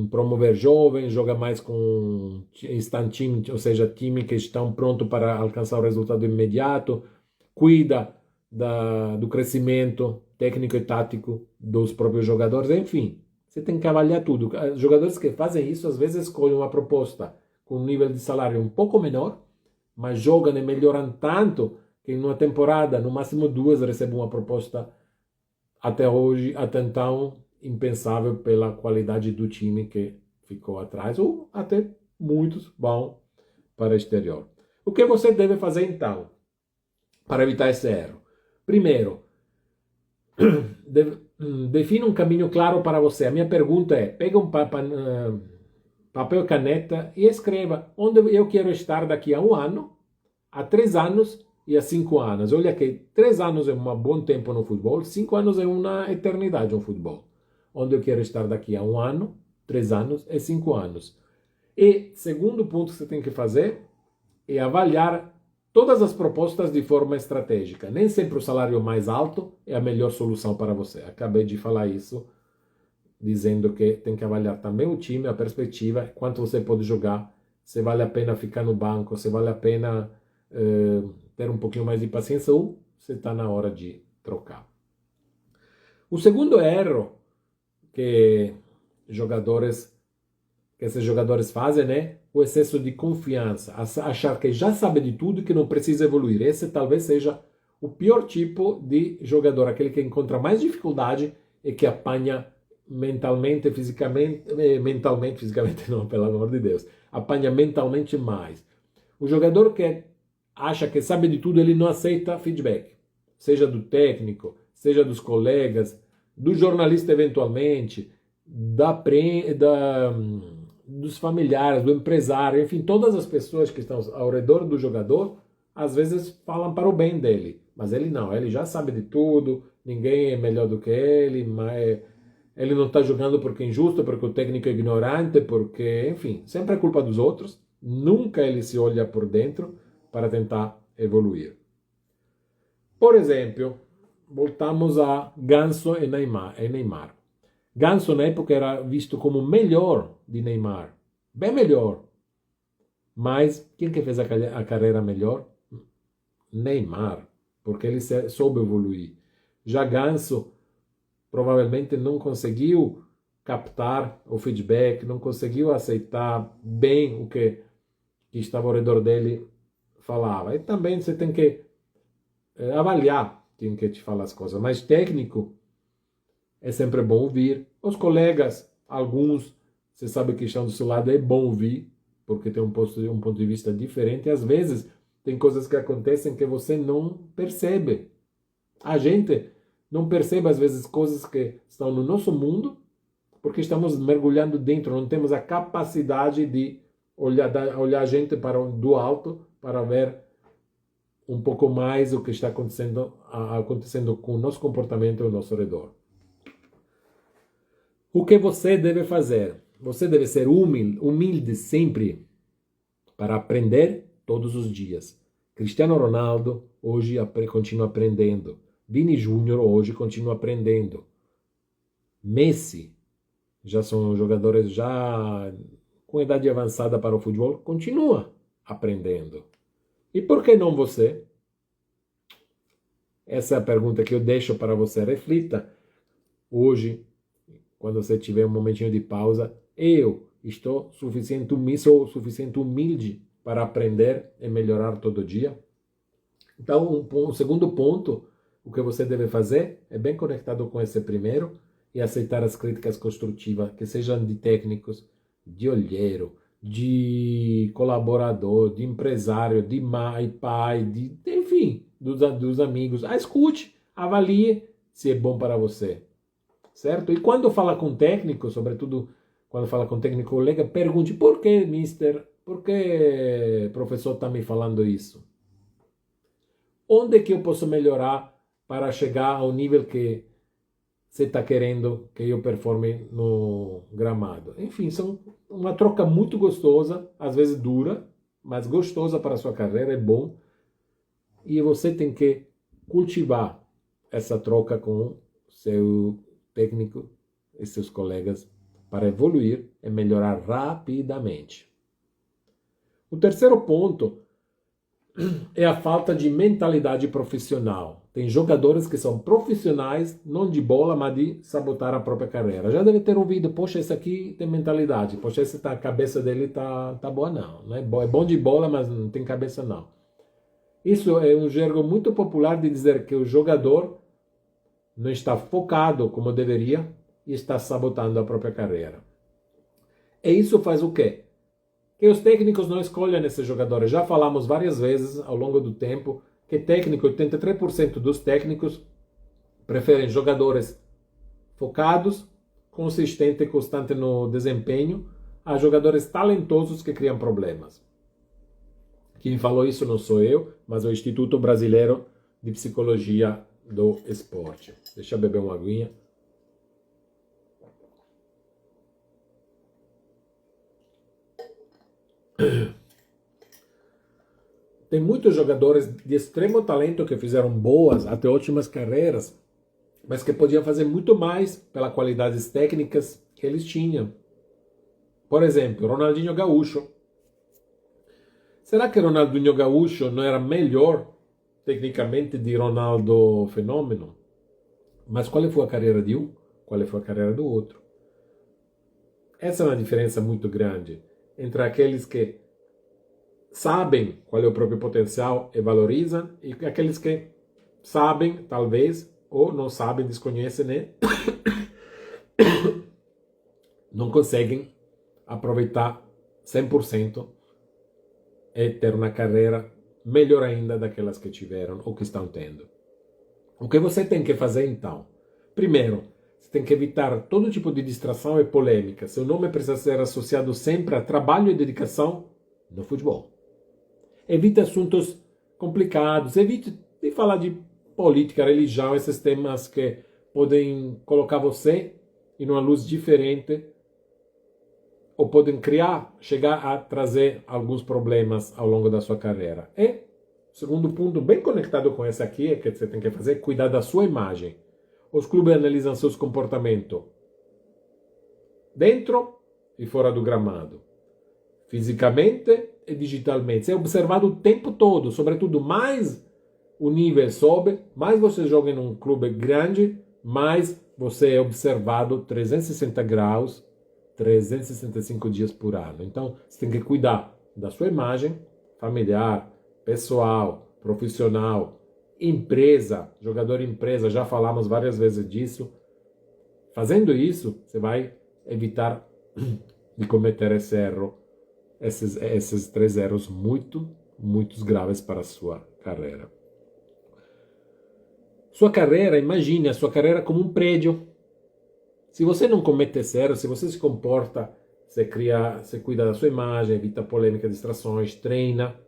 promover jovens, joga mais com instant team, ou seja, time que estão prontos para alcançar o resultado imediato, cuida do crescimento técnico e tático dos próprios jogadores, enfim, você tem que avaliar tudo. Jogadores que fazem isso, às vezes escolhem uma proposta com um nível de salário um pouco menor, mas jogam e melhoram tanto que em uma temporada, no máximo duas, recebem uma proposta até hoje, até então, impensável pela qualidade do time que ficou atrás, ou até muitos vão para o exterior. O que você deve fazer então para evitar esse erro? Primeiro, defina um caminho claro para você. A minha pergunta é, pega um papel e caneta e escreva onde eu quero estar daqui a um ano, a 3 anos e a 5 anos. Olha que 3 anos é um bom tempo no futebol, 5 anos é uma eternidade no futebol. Onde eu quero estar daqui a um ano, 3 anos e 5 anos. E segundo ponto que você tem que fazer é avaliar todas as propostas de forma estratégica. Nem sempre o salário mais alto é a melhor solução para você. Acabei de falar isso, dizendo que tem que avaliar também o time, a perspectiva, quanto você pode jogar, se vale a pena ficar no banco, se vale a pena ter um pouquinho mais de paciência ou se está na hora de trocar. O segundo erro que esses jogadores fazem, né? O excesso de confiança, achar que já sabe de tudo e que não precisa evoluir. Esse talvez seja o pior tipo de jogador, aquele que encontra mais dificuldade e que apanha mentalmente, fisicamente não, pelo amor de Deus, apanha mentalmente mais. O jogador que acha que sabe de tudo, ele não aceita feedback, seja do técnico, seja dos colegas, do jornalista eventualmente, dos familiares, do empresário, enfim, todas as pessoas que estão ao redor do jogador, às vezes falam para o bem dele, mas ele não, ele já sabe de tudo, ninguém é melhor do que ele, mas ele não está jogando porque é injusto, porque o técnico é ignorante, porque, enfim, sempre é culpa dos outros, nunca ele se olha por dentro para tentar evoluir. Por exemplo, voltamos a Ganso e Neymar. Ganso na época era visto como melhor de Neymar, bem melhor. Mas quem que fez a carreira melhor? Neymar, porque ele soube evoluir. Já Ganso provavelmente não conseguiu captar o feedback, não conseguiu aceitar bem o que estava ao redor dele falava. E também você tem que avaliar quem que te fala as coisas. Mas técnico é sempre bom ouvir. Os colegas, alguns, você sabe que estão do seu lado, é bom ouvir, porque tem um ponto de vista diferente. E às vezes tem coisas que acontecem que você não percebe. A gente não percebe às vezes coisas que estão no nosso mundo, porque estamos mergulhando dentro, não temos a capacidade de olhar a gente do alto para ver um pouco mais o que está acontecendo com o nosso comportamento ao nosso redor. O que você deve fazer? Você deve ser humilde sempre para aprender todos os dias. Cristiano Ronaldo hoje continua aprendendo. Vini Júnior hoje continua aprendendo. Messi, já são jogadores já com idade avançada para o futebol, continua aprendendo. E por que não você? Essa é a pergunta que eu deixo para você. Reflita hoje, quando você tiver um momentinho de pausa. Eu sou suficiente humilde para aprender e melhorar todo dia? Então, um segundo ponto, o que você deve fazer é bem conectado com esse primeiro e aceitar as críticas construtivas, que sejam de técnicos, de olheiro, de colaborador, de empresário, de mãe, pai, enfim, dos amigos. Escute, avalie se é bom para você, certo? E quando fala com técnico, sobretudo quando fala com técnico colega, pergunte: por que, mister? Por que professor está me falando isso? Onde que eu posso melhorar para chegar ao nível que você está querendo que eu performe no gramado? Enfim, são uma troca muito gostosa, às vezes dura, mas gostosa para a sua carreira, é bom. E você tem que cultivar essa troca com seu técnico e seus colegas para evoluir e melhorar rapidamente. O terceiro ponto é a falta de mentalidade profissional. Tem jogadores que são profissionais, não de bola, mas de sabotar a própria carreira. Já deve ter ouvido: poxa, esse aqui tem mentalidade, poxa, a cabeça dele tá boa não. É bom de bola, mas não tem cabeça não. Isso é um jargão muito popular de dizer que o jogador não está focado como deveria e está sabotando a própria carreira. E isso faz o quê? Que os técnicos não escolhem esses jogadores. Já falamos várias vezes ao longo do tempo que 83% dos técnicos preferem jogadores focados, consistentes e constantes no desempenho, a jogadores talentosos que criam problemas. Quem falou isso não sou eu, mas o Instituto Brasileiro de Psicologia do Esporte. Deixa eu beber uma aguinha. Tem muitos jogadores de extremo talento que fizeram boas, até ótimas carreiras, mas que podiam fazer muito mais pelas qualidades técnicas que eles tinham. Por exemplo, Ronaldinho Gaúcho. Será que Ronaldinho Gaúcho não era melhor tecnicamente de Ronaldo Fenômeno? Mas qual foi a carreira de um? Qual foi a carreira do outro? Essa é uma diferença muito grande entre aqueles que sabem qual é o próprio potencial e valorizam, e aqueles que sabem, talvez, ou não sabem, desconhecem, né? Não conseguem aproveitar 100% e ter uma carreira melhor ainda daquelas que tiveram ou que estão tendo. O que você tem que fazer então? Primeiro, você tem que evitar todo tipo de distração e polêmica. Seu nome precisa ser associado sempre a trabalho e dedicação no futebol. Evite assuntos complicados, evite de falar de política, religião, esses temas que podem colocar você em uma luz diferente ou podem chegar a trazer alguns problemas ao longo da sua carreira. E o segundo ponto, bem conectado com esse aqui, é que você tem que fazer: cuidar da sua imagem. Os clubes analisam seus comportamentos dentro e fora do gramado, fisicamente e digitalmente. Isso é observado o tempo todo, sobretudo mais o nível sobe, mais você joga em um clube grande, mais você é observado 360 graus, 365 dias por ano. Então, você tem que cuidar da sua imagem familiar, pessoal, profissional, empresa, jogador empresa, já falamos várias vezes disso. Fazendo isso, você vai evitar de cometer esse erro, esses 3 erros muito graves para a sua carreira. Sua carreira, imagine a sua carreira como um prédio. Se você não comete esse erro, se você se comporta, você cuida da sua imagem, evita polêmica, distrações, treina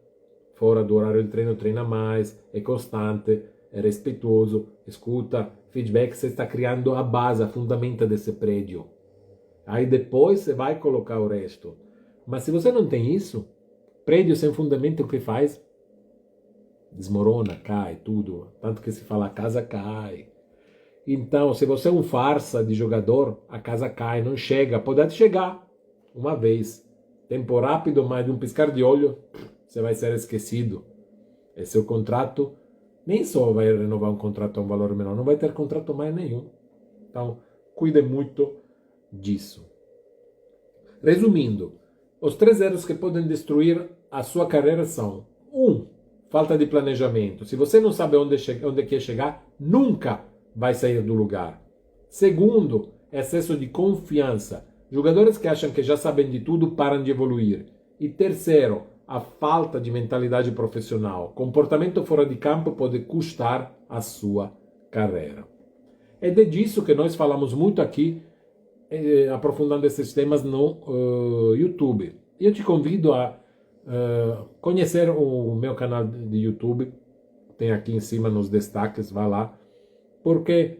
fora do horário de treino, treina mais, é constante, é respeitoso, escuta feedback, você está criando a base, a fundamenta desse prédio. Aí depois você vai colocar o resto. Mas se você não tem isso, Prédio sem fundamento, o que faz? Desmorona, cai, tudo. Tanto que se fala, a casa cai. Então, se você é um farsa de jogador, a casa cai, não chega. Pode até chegar uma vez. Tempo rápido, mas de um piscar de olho, você vai ser esquecido. E seu contrato, nem só vai renovar um contrato a um valor menor, não vai ter contrato mais nenhum. Então, cuide muito disso. Resumindo, os 3 erros que podem destruir a sua carreira são: 1. Falta de planejamento. Se você não sabe onde quer chegar, nunca vai sair do lugar. Segundo, excesso de confiança. Jogadores que acham que já sabem de tudo param de evoluir. E terceiro, a falta de mentalidade profissional. Comportamento fora de campo pode custar a sua carreira. É disso que nós falamos muito aqui, aprofundando esses temas no YouTube. Eu te convido a conhecer o meu canal de YouTube, tem aqui em cima nos destaques, vá lá, porque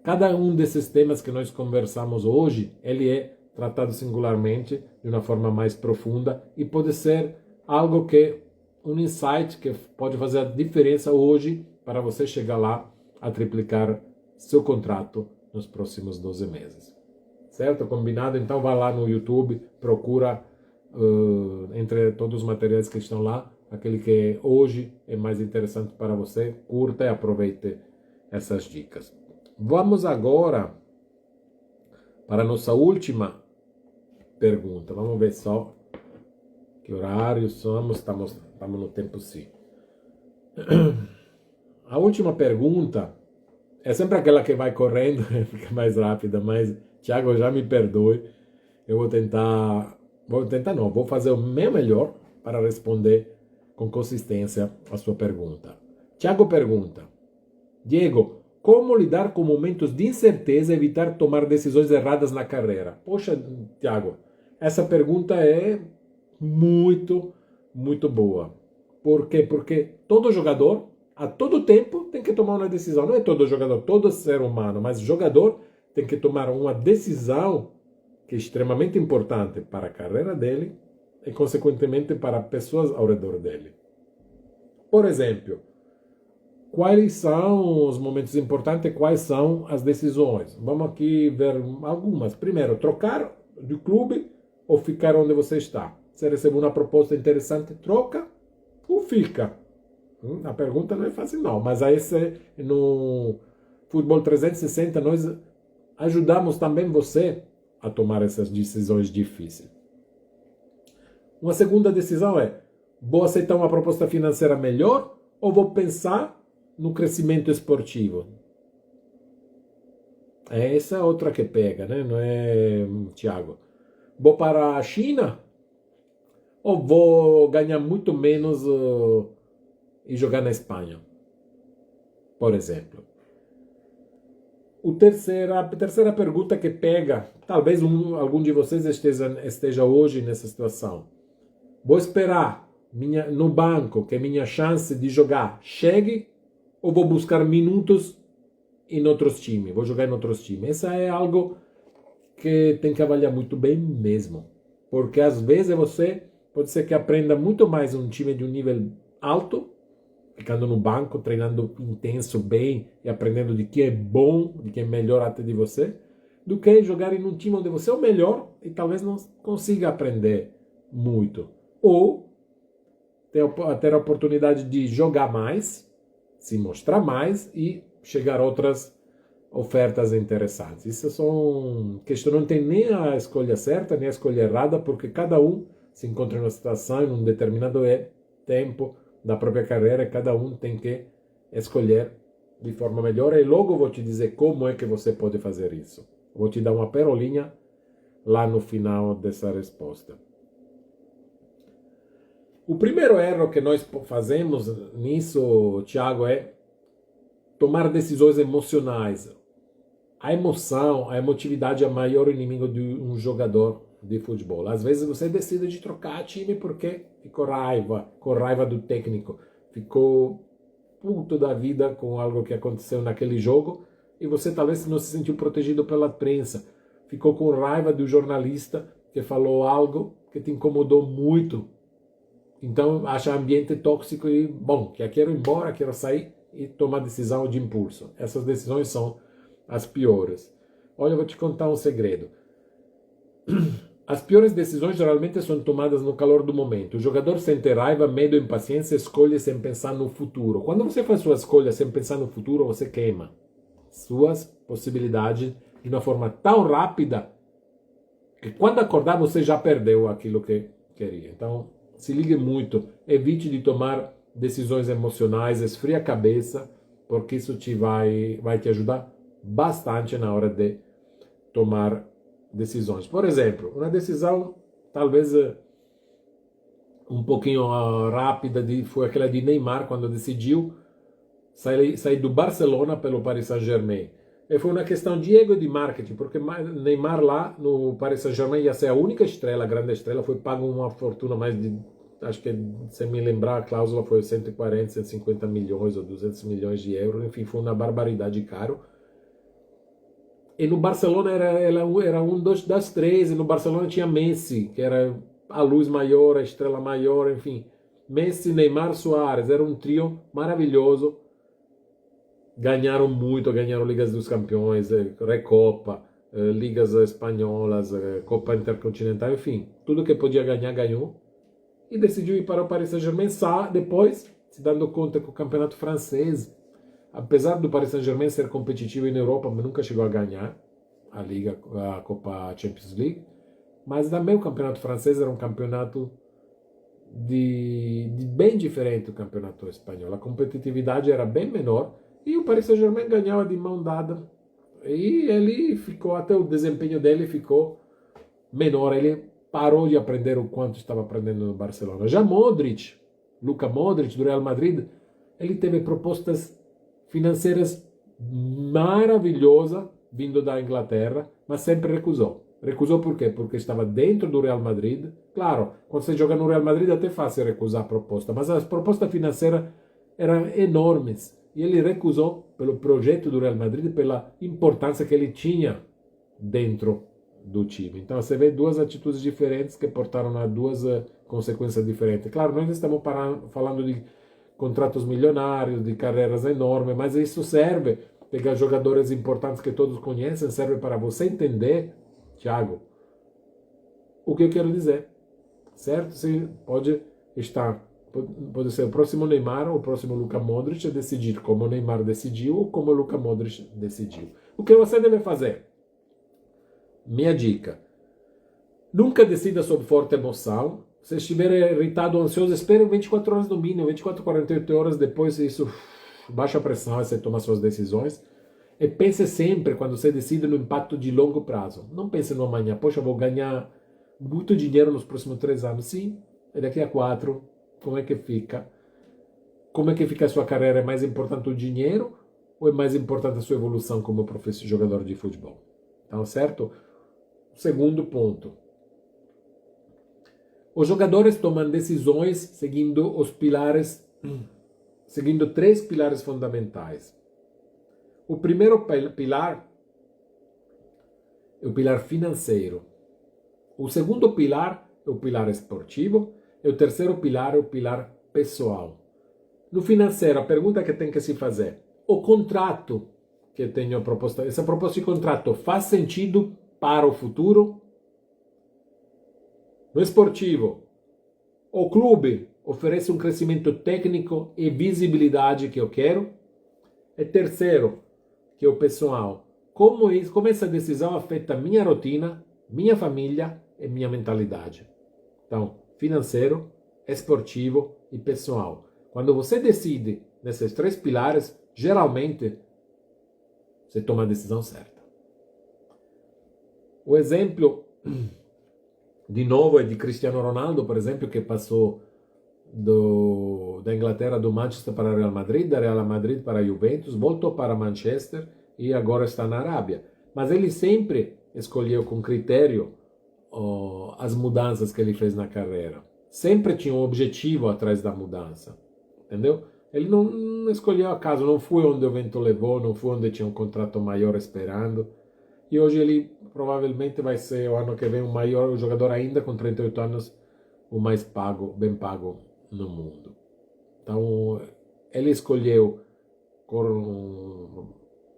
cada um desses temas que nós conversamos hoje, ele é tratado singularmente, de uma forma mais profunda, e pode ser algo que, um insight que pode fazer a diferença hoje para você chegar lá a triplicar seu contrato nos próximos 12 meses. Certo? Combinado? Então vá lá no YouTube, procura entre todos os materiais que estão lá, aquele que hoje é mais interessante para você, curta e aproveite essas dicas. Vamos agora para a nossa última pergunta. Vamos ver só que horário somos, estamos no tempo sim. A última pergunta é sempre aquela que vai correndo, fica mais rápida, mas Thiago, já me perdoe, eu vou fazer o meu melhor para responder com consistência a sua pergunta. Thiago pergunta: Diego, como lidar com momentos de incerteza e evitar tomar decisões erradas na carreira? Poxa, Thiago, essa pergunta é muito, muito boa. Por quê? Porque todo jogador, a todo tempo, tem que tomar uma decisão. Não é todo jogador, todo ser humano, mas jogador tem que tomar uma decisão que é extremamente importante para a carreira dele e, consequentemente, para pessoas ao redor dele. Por exemplo, quais são os momentos importantes, quais são as decisões? Vamos aqui ver algumas. Primeiro, trocar de clube ou ficar onde você está? Você recebe uma proposta interessante, troca ou fica? A pergunta não é fácil não, mas aí no Futebol 360 nós ajudamos também você a tomar essas decisões difíceis. Uma segunda decisão é: vou aceitar uma proposta financeira melhor ou vou pensar no crescimento esportivo? Essa é outra que pega, né? Não é, Thiago? Vou para a China ou vou ganhar muito menos e jogar na Espanha? Por exemplo. A terceira pergunta que pega, talvez algum de vocês esteja hoje nessa situação. Vou esperar no banco que minha chance de jogar chegue ou vou buscar minutos em outros times? Vou jogar em outros times? Essa é algo que tem que avaliar muito bem mesmo. Porque às vezes você pode ser que aprenda muito mais um time de um nível alto, ficando no banco, treinando intenso, bem, e aprendendo de quem é bom, de quem é melhor até de você, do que jogar em um time onde você é o melhor e talvez não consiga aprender muito. Ou ter a oportunidade de jogar mais, se mostrar mais e chegar a outras ofertas interessantes. Isso são questões, não tem nem a escolha certa, nem a escolha errada, porque cada um se encontra em uma situação, em um determinado tempo da própria carreira, cada um tem que escolher de forma melhor, e logo vou te dizer como é que você pode fazer isso. Vou te dar uma perolinha lá no final dessa resposta. O primeiro erro que nós fazemos nisso, Thiago, é tomar decisões emocionais. A emoção, a emotividade é o maior inimigo de um jogador de futebol. Às vezes você decide de trocar time porque ficou com raiva do técnico, ficou puto da vida com algo que aconteceu naquele jogo e você talvez não se sentiu protegido pela prensa, ficou com raiva do jornalista que falou algo que te incomodou muito Então acha ambiente tóxico e, bom, que quero ir embora, quero sair e tomar decisão de impulso. Essas decisões são as piores. Olha, eu vou te contar um segredo. As piores decisões geralmente são tomadas no calor do momento. O jogador sente raiva, medo, impaciência, escolhe sem pensar no futuro. Quando você faz sua escolha sem pensar no futuro, você queima suas possibilidades de uma forma tão rápida que quando acordar você já perdeu aquilo que queria. Então, se ligue muito, evite de tomar decisões emocionais, esfria a cabeça, porque isso vai te ajudar bastante na hora de tomar decisões. Por exemplo, uma decisão talvez um pouquinho rápida foi aquela de Neymar quando decidiu sair do Barcelona pelo Paris Saint-Germain. E foi uma questão de ego e de marketing, porque Neymar lá no Paris Saint-Germain ia ser a única estrela, a grande estrela, foi pago uma fortuna mais de, acho que, se me lembrar, a cláusula foi 140, 150 milhões ou 200 milhões de euros, enfim, foi uma barbaridade caro. E no Barcelona era um das três, e no Barcelona tinha Messi, que era a luz maior, a estrela maior, enfim. Messi, Neymar, Suárez, era um trio maravilhoso. Ganharam muito, ganharam Ligas dos Campeões, Recopa, Ligas Espanholas, Copa Intercontinental, enfim. Tudo que podia ganhar, ganhou. E decidiu ir para o Paris Saint-Germain, depois se dando conta que o campeonato francês, apesar do Paris Saint-Germain ser competitivo na Europa, mas nunca chegou a ganhar a Liga, a Copa Champions League, mas também o campeonato francês era um campeonato de bem diferente do campeonato espanhol. A competitividade era bem menor e o Paris Saint-Germain ganhava de mão dada. E ele ficou, até o desempenho dele ficou menor. Ele parou de aprender o quanto estava aprendendo no Barcelona. Já Modric, Luka Modric, do Real Madrid, ele teve propostas financeiras maravilhosas vindo da Inglaterra, mas sempre recusou. Recusou por quê? Porque estava dentro do Real Madrid. Claro, quando você joga no Real Madrid é até fácil recusar a proposta, mas as propostas financeiras eram enormes. E ele recusou pelo projeto do Real Madrid, pela importância que ele tinha dentro do time. Então você vê duas atitudes diferentes que portaram a duas consequências diferentes. Claro, nós estamos falando de contratos milionários, de carreiras enormes, mas isso serve, pegar jogadores importantes que todos conhecem, serve para você entender, Thiago, o que eu quero dizer, certo? Você pode ser o próximo Neymar ou o próximo Luka Modric a decidir como o Neymar decidiu ou como o Luka Modric decidiu. O que você deve fazer? Minha dica, nunca decida sob forte emoção. Se estiver irritado ou ansioso, espere 24 horas no mínimo, 24, 48 horas depois, isso baixa a pressão, você toma suas decisões. E pense sempre, quando você decide, no impacto de longo prazo. Não pense no amanhã, poxa, vou ganhar muito dinheiro nos próximos 3 anos. Sim, e daqui a 4, como é que fica? Como é que fica a sua carreira? É mais importante o dinheiro ou é mais importante a sua evolução como jogador de futebol? Então, certo? Segundo ponto. Os jogadores tomam decisões seguindo os pilares, seguindo 3 pilares fundamentais. O primeiro pilar é o pilar financeiro. O segundo pilar é o pilar esportivo. E o terceiro pilar é o pilar pessoal. No financeiro, a pergunta que tem que se fazer: o contrato que tenho proposto, essa proposta de contrato faz sentido para o futuro? No esportivo, o clube oferece um crescimento técnico e visibilidade que eu quero? E terceiro, que é o pessoal, como essa decisão afeta minha rotina, minha família e minha mentalidade? Então, financeiro, esportivo e pessoal. Quando você decide nesses 3 pilares, geralmente você toma a decisão certa. O exemplo, de novo, é de Cristiano Ronaldo, por exemplo, que passou da Inglaterra, do Manchester para o Real Madrid, da Real Madrid para a Juventus, voltou para Manchester e agora está na Arábia. Mas ele sempre escolheu com critério as mudanças que ele fez na carreira. Sempre tinha um objetivo atrás da mudança, entendeu? Ele não escolheu acaso, não foi onde o vento levou, não foi onde tinha um contrato maior esperando. E hoje ele provavelmente vai ser o ano que vem o maior jogador ainda com 38 anos o mais pago, bem pago no mundo. Então, ele escolheu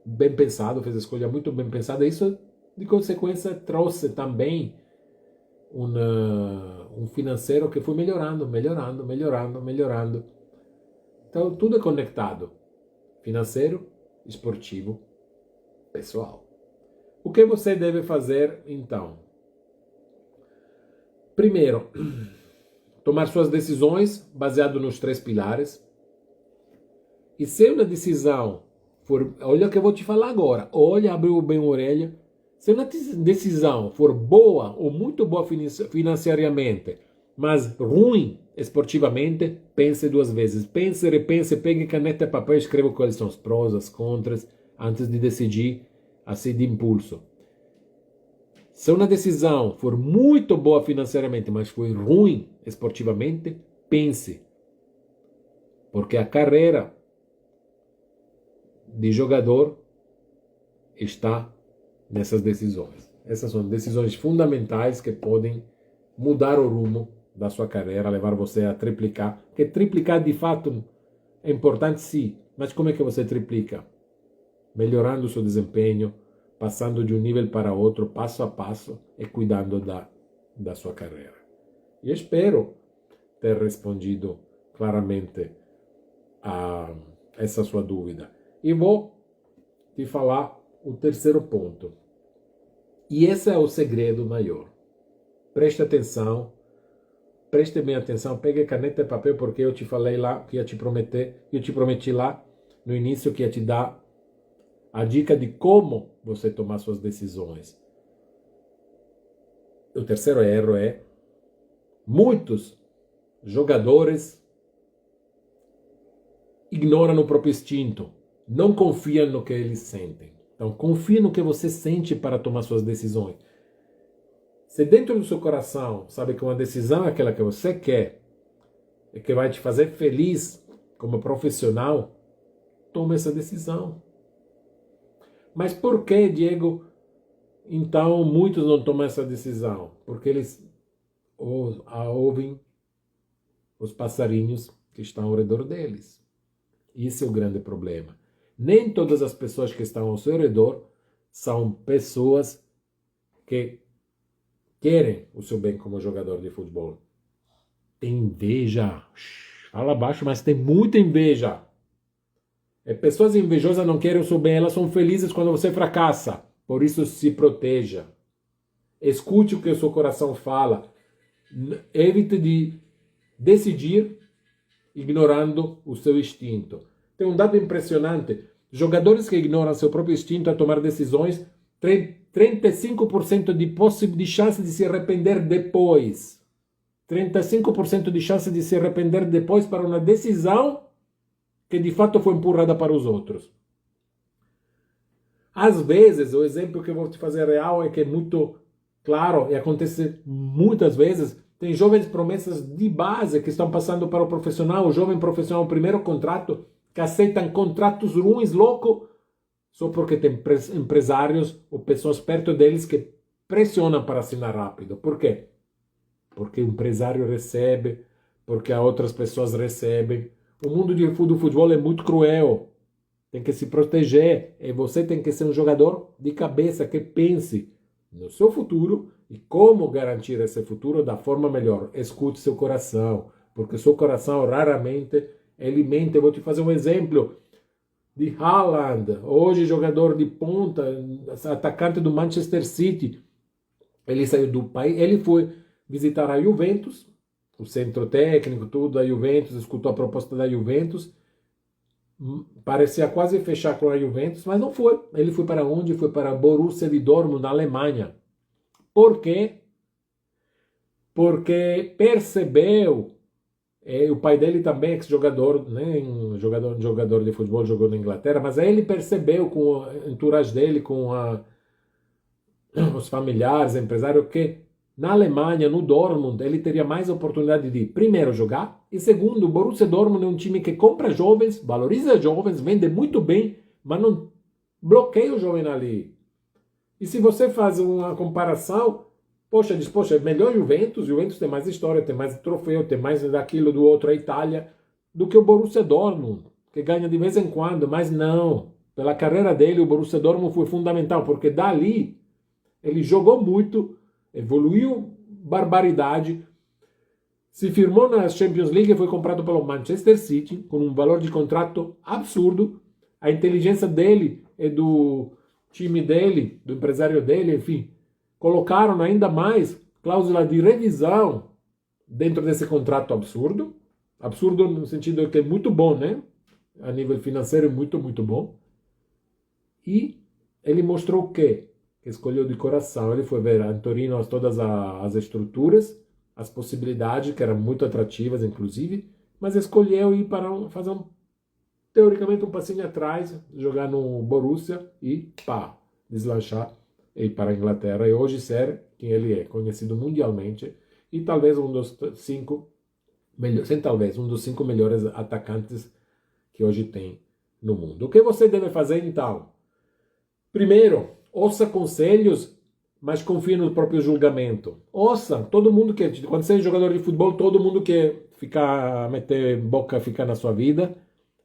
bem pensado, fez a escolha muito bem pensada. Isso, de consequência, trouxe também um financeiro que foi melhorando. Então, tudo é conectado. Financeiro, esportivo, pessoal. O que você deve fazer, então? Primeiro, tomar suas decisões baseado nos 3 pilares. E se uma decisão for... Olha o que eu vou te falar agora. Olha, abriu bem a orelha. Se uma decisão for boa ou muito boa financeiramente, mas ruim esportivamente, pense 2 vezes. Pense, repense, pegue caneta e papel e escreva quais são os prós, as contras, antes de decidir assim de impulso. Se uma decisão for muito boa financeiramente, mas foi ruim esportivamente, pense. Porque a carreira de jogador está nessas decisões. Essas são decisões fundamentais que podem mudar o rumo da sua carreira, levar você a triplicar. Porque triplicar de fato é importante, sim, mas como é que você triplica? Melhorando o seu desempenho, passando de um nível para outro, passo a passo, e cuidando da sua carreira. E espero ter respondido claramente a essa sua dúvida. E vou te falar o terceiro ponto. E esse é o segredo maior. Preste atenção, preste bem atenção, pegue caneta e papel, porque eu te falei lá, que ia te prometer, eu te prometi lá no início que ia te dar a dica de como você tomar suas decisões. O terceiro erro é: muitos jogadores ignoram o próprio instinto, não confiam no que eles sentem. Então, confie no que você sente para tomar suas decisões. Se dentro do seu coração sabe que uma decisão é aquela que você quer e que vai te fazer feliz como profissional, tome essa decisão. Mas por que, Diego, então muitos não tomam essa decisão? Porque eles ouvem os passarinhos que estão ao redor deles. Esse é o grande problema. Nem todas as pessoas que estão ao seu redor são pessoas que querem o seu bem como jogador de futebol. Tem inveja. Fala baixo, mas tem muita inveja. Pessoas invejosas não querem o seu bem, elas são felizes quando você fracassa. Por isso, se proteja. Escute o que o seu coração fala. Evite de decidir ignorando o seu instinto. Tem um dado impressionante. Jogadores que ignoram seu próprio instinto a tomar decisões, 35% de chance de se arrepender depois. 35% de chance de se arrepender depois para uma decisão que de fato foi empurrada para os outros. Às vezes, o exemplo que eu vou te fazer real é que é muito claro e acontece muitas vezes. Tem jovens promessas de base que estão passando para o profissional, o jovem profissional, o primeiro contrato, que aceitam contratos ruins, louco, só porque tem empresários ou pessoas perto deles que pressionam para assinar rápido. Por quê? Porque o empresário recebe, porque outras pessoas recebem. O mundo do futebol é muito cruel. Tem que se proteger. E você tem que ser um jogador de cabeça que pense no seu futuro e como garantir esse futuro da forma melhor. Escute seu coração, porque seu coração raramente ele mente. Eu vou te fazer um exemplo de Haaland, hoje jogador de ponta, atacante do Manchester City. Ele saiu do país, ele foi visitar a Juventus, o centro técnico, tudo da Juventus, escutou a proposta da Juventus, parecia quase fechar com a Juventus, mas não foi. Ele foi para onde? Foi para Borussia de Dortmund, na Alemanha. Por quê? Porque percebeu, o pai dele também é ex-jogador, né, jogador de futebol, jogou na Inglaterra, mas aí ele percebeu com a entourage dele, com os familiares, empresários, que na Alemanha, no Dortmund, ele teria mais oportunidade de, primeiro, jogar, e segundo, o Borussia Dortmund é um time que compra jovens, valoriza jovens, vende muito bem, mas não bloqueia o jovem ali. E se você faz uma comparação, Poxa, diz, poxa, é melhor Juventus tem mais história, tem mais troféu, tem mais daquilo do outro, a Itália, do que o Borussia Dortmund, que ganha de vez em quando, mas não. Pela carreira dele, o Borussia Dortmund foi fundamental, porque dali ele jogou muito, evoluiu barbaridade, se firmou na Champions League e foi comprado pelo Manchester City, com um valor de contrato absurdo. A inteligência dele e do time dele, do empresário dele, enfim, colocaram ainda mais cláusula de revisão dentro desse contrato absurdo. Absurdo no sentido de que é muito bom, né? A nível financeiro, muito, muito bom. E ele mostrou o quê? Que escolheu de coração. Ele foi ver em Torino todas as estruturas, as possibilidades, que eram muito atrativas, inclusive, mas escolheu ir para fazer teoricamente um passinho atrás, jogar no Borussia e pá, deslanchar e ir para a Inglaterra e hoje ser quem ele é, conhecido mundialmente e talvez um dos cinco um dos 5 melhores atacantes que hoje tem no mundo. O que você deve fazer então? Primeiro, ouça conselhos, mas confie no próprio julgamento. Ouça, todo mundo quer, quando você é jogador de futebol, todo mundo quer ficar, meter boca, ficar na sua vida,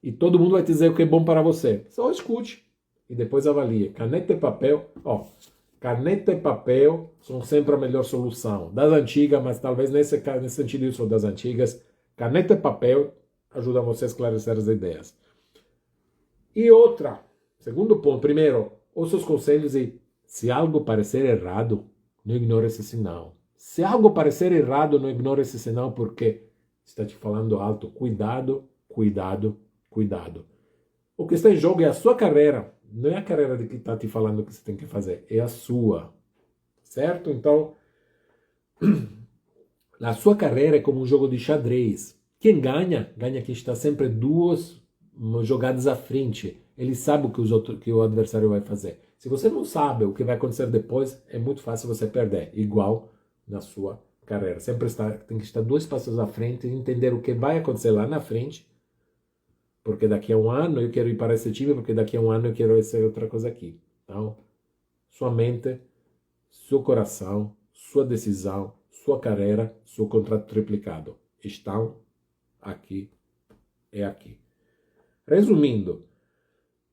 e todo mundo vai te dizer o que é bom para você. Só escute e depois avalie. Caneta e papel, caneta e papel são sempre a melhor solução. Das antigas, mas talvez nesse sentido isso das antigas, caneta e papel ajuda você a esclarecer as ideias. E outra, segundo ponto, primeiro, ouça os conselhos e se algo parecer errado, não ignore esse sinal. Se algo parecer errado, não ignore esse sinal porque está te falando alto. Cuidado, cuidado, cuidado. O que está em jogo é a sua carreira. Não é a carreira de que está te falando o que você tem que fazer. É a sua. Certo? Então, a sua carreira é como um jogo de xadrez. Quem ganha, ganha quem está sempre 2 jogadas à frente. Ele sabe o que o adversário vai fazer. Se você não sabe o que vai acontecer depois, é muito fácil você perder. Igual na sua carreira. Sempre tem que estar 2 passos à frente e entender o que vai acontecer lá na frente. Porque daqui a um ano eu quero ir para esse time, porque daqui a um ano eu quero essa outra coisa aqui. Então, sua mente, seu coração, sua decisão, sua carreira, seu contrato triplicado estão aqui e aqui. Resumindo,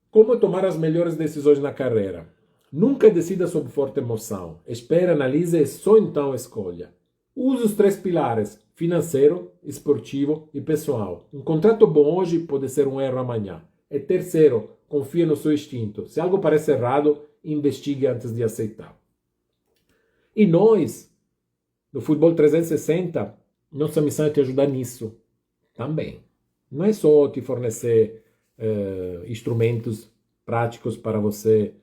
como tomar as melhores decisões na carreira? Nunca decida sob forte emoção. Espere, analise e só então escolha. Use os 3 pilares: financeiro, esportivo e pessoal. Um contrato bom hoje pode ser um erro amanhã. E terceiro, confie no seu instinto. Se algo parece errado, investigue antes de aceitar. E nós, no Futebol 360, nossa missão é te ajudar nisso também. Não é só te fornecer instrumentos práticos para você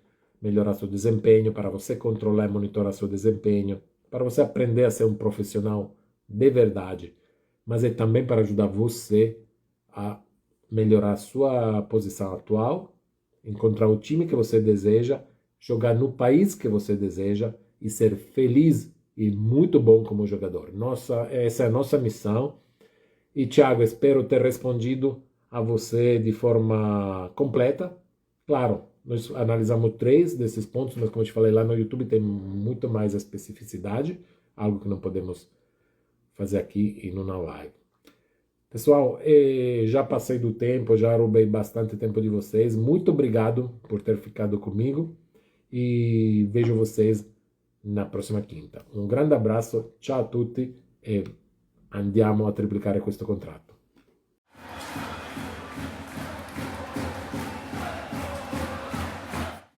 melhorar seu desempenho, para você controlar e monitorar seu desempenho, para você aprender a ser um profissional de verdade, mas é também para ajudar você a melhorar a sua posição atual, encontrar o time que você deseja, jogar no país que você deseja e ser feliz e muito bom como jogador. Essa é a nossa missão. E, Thiago, espero ter respondido a você de forma completa. Claro, nós analisamos 3 desses pontos, mas como eu te falei, lá no YouTube tem muito mais especificidade, algo que não podemos fazer aqui e na live. Pessoal, já passei do tempo, já roubei bastante tempo de vocês. Muito obrigado por ter ficado comigo e vejo vocês na próxima quinta. Um grande abraço, ciao a tutti e andiamo a triplicare questo contratto.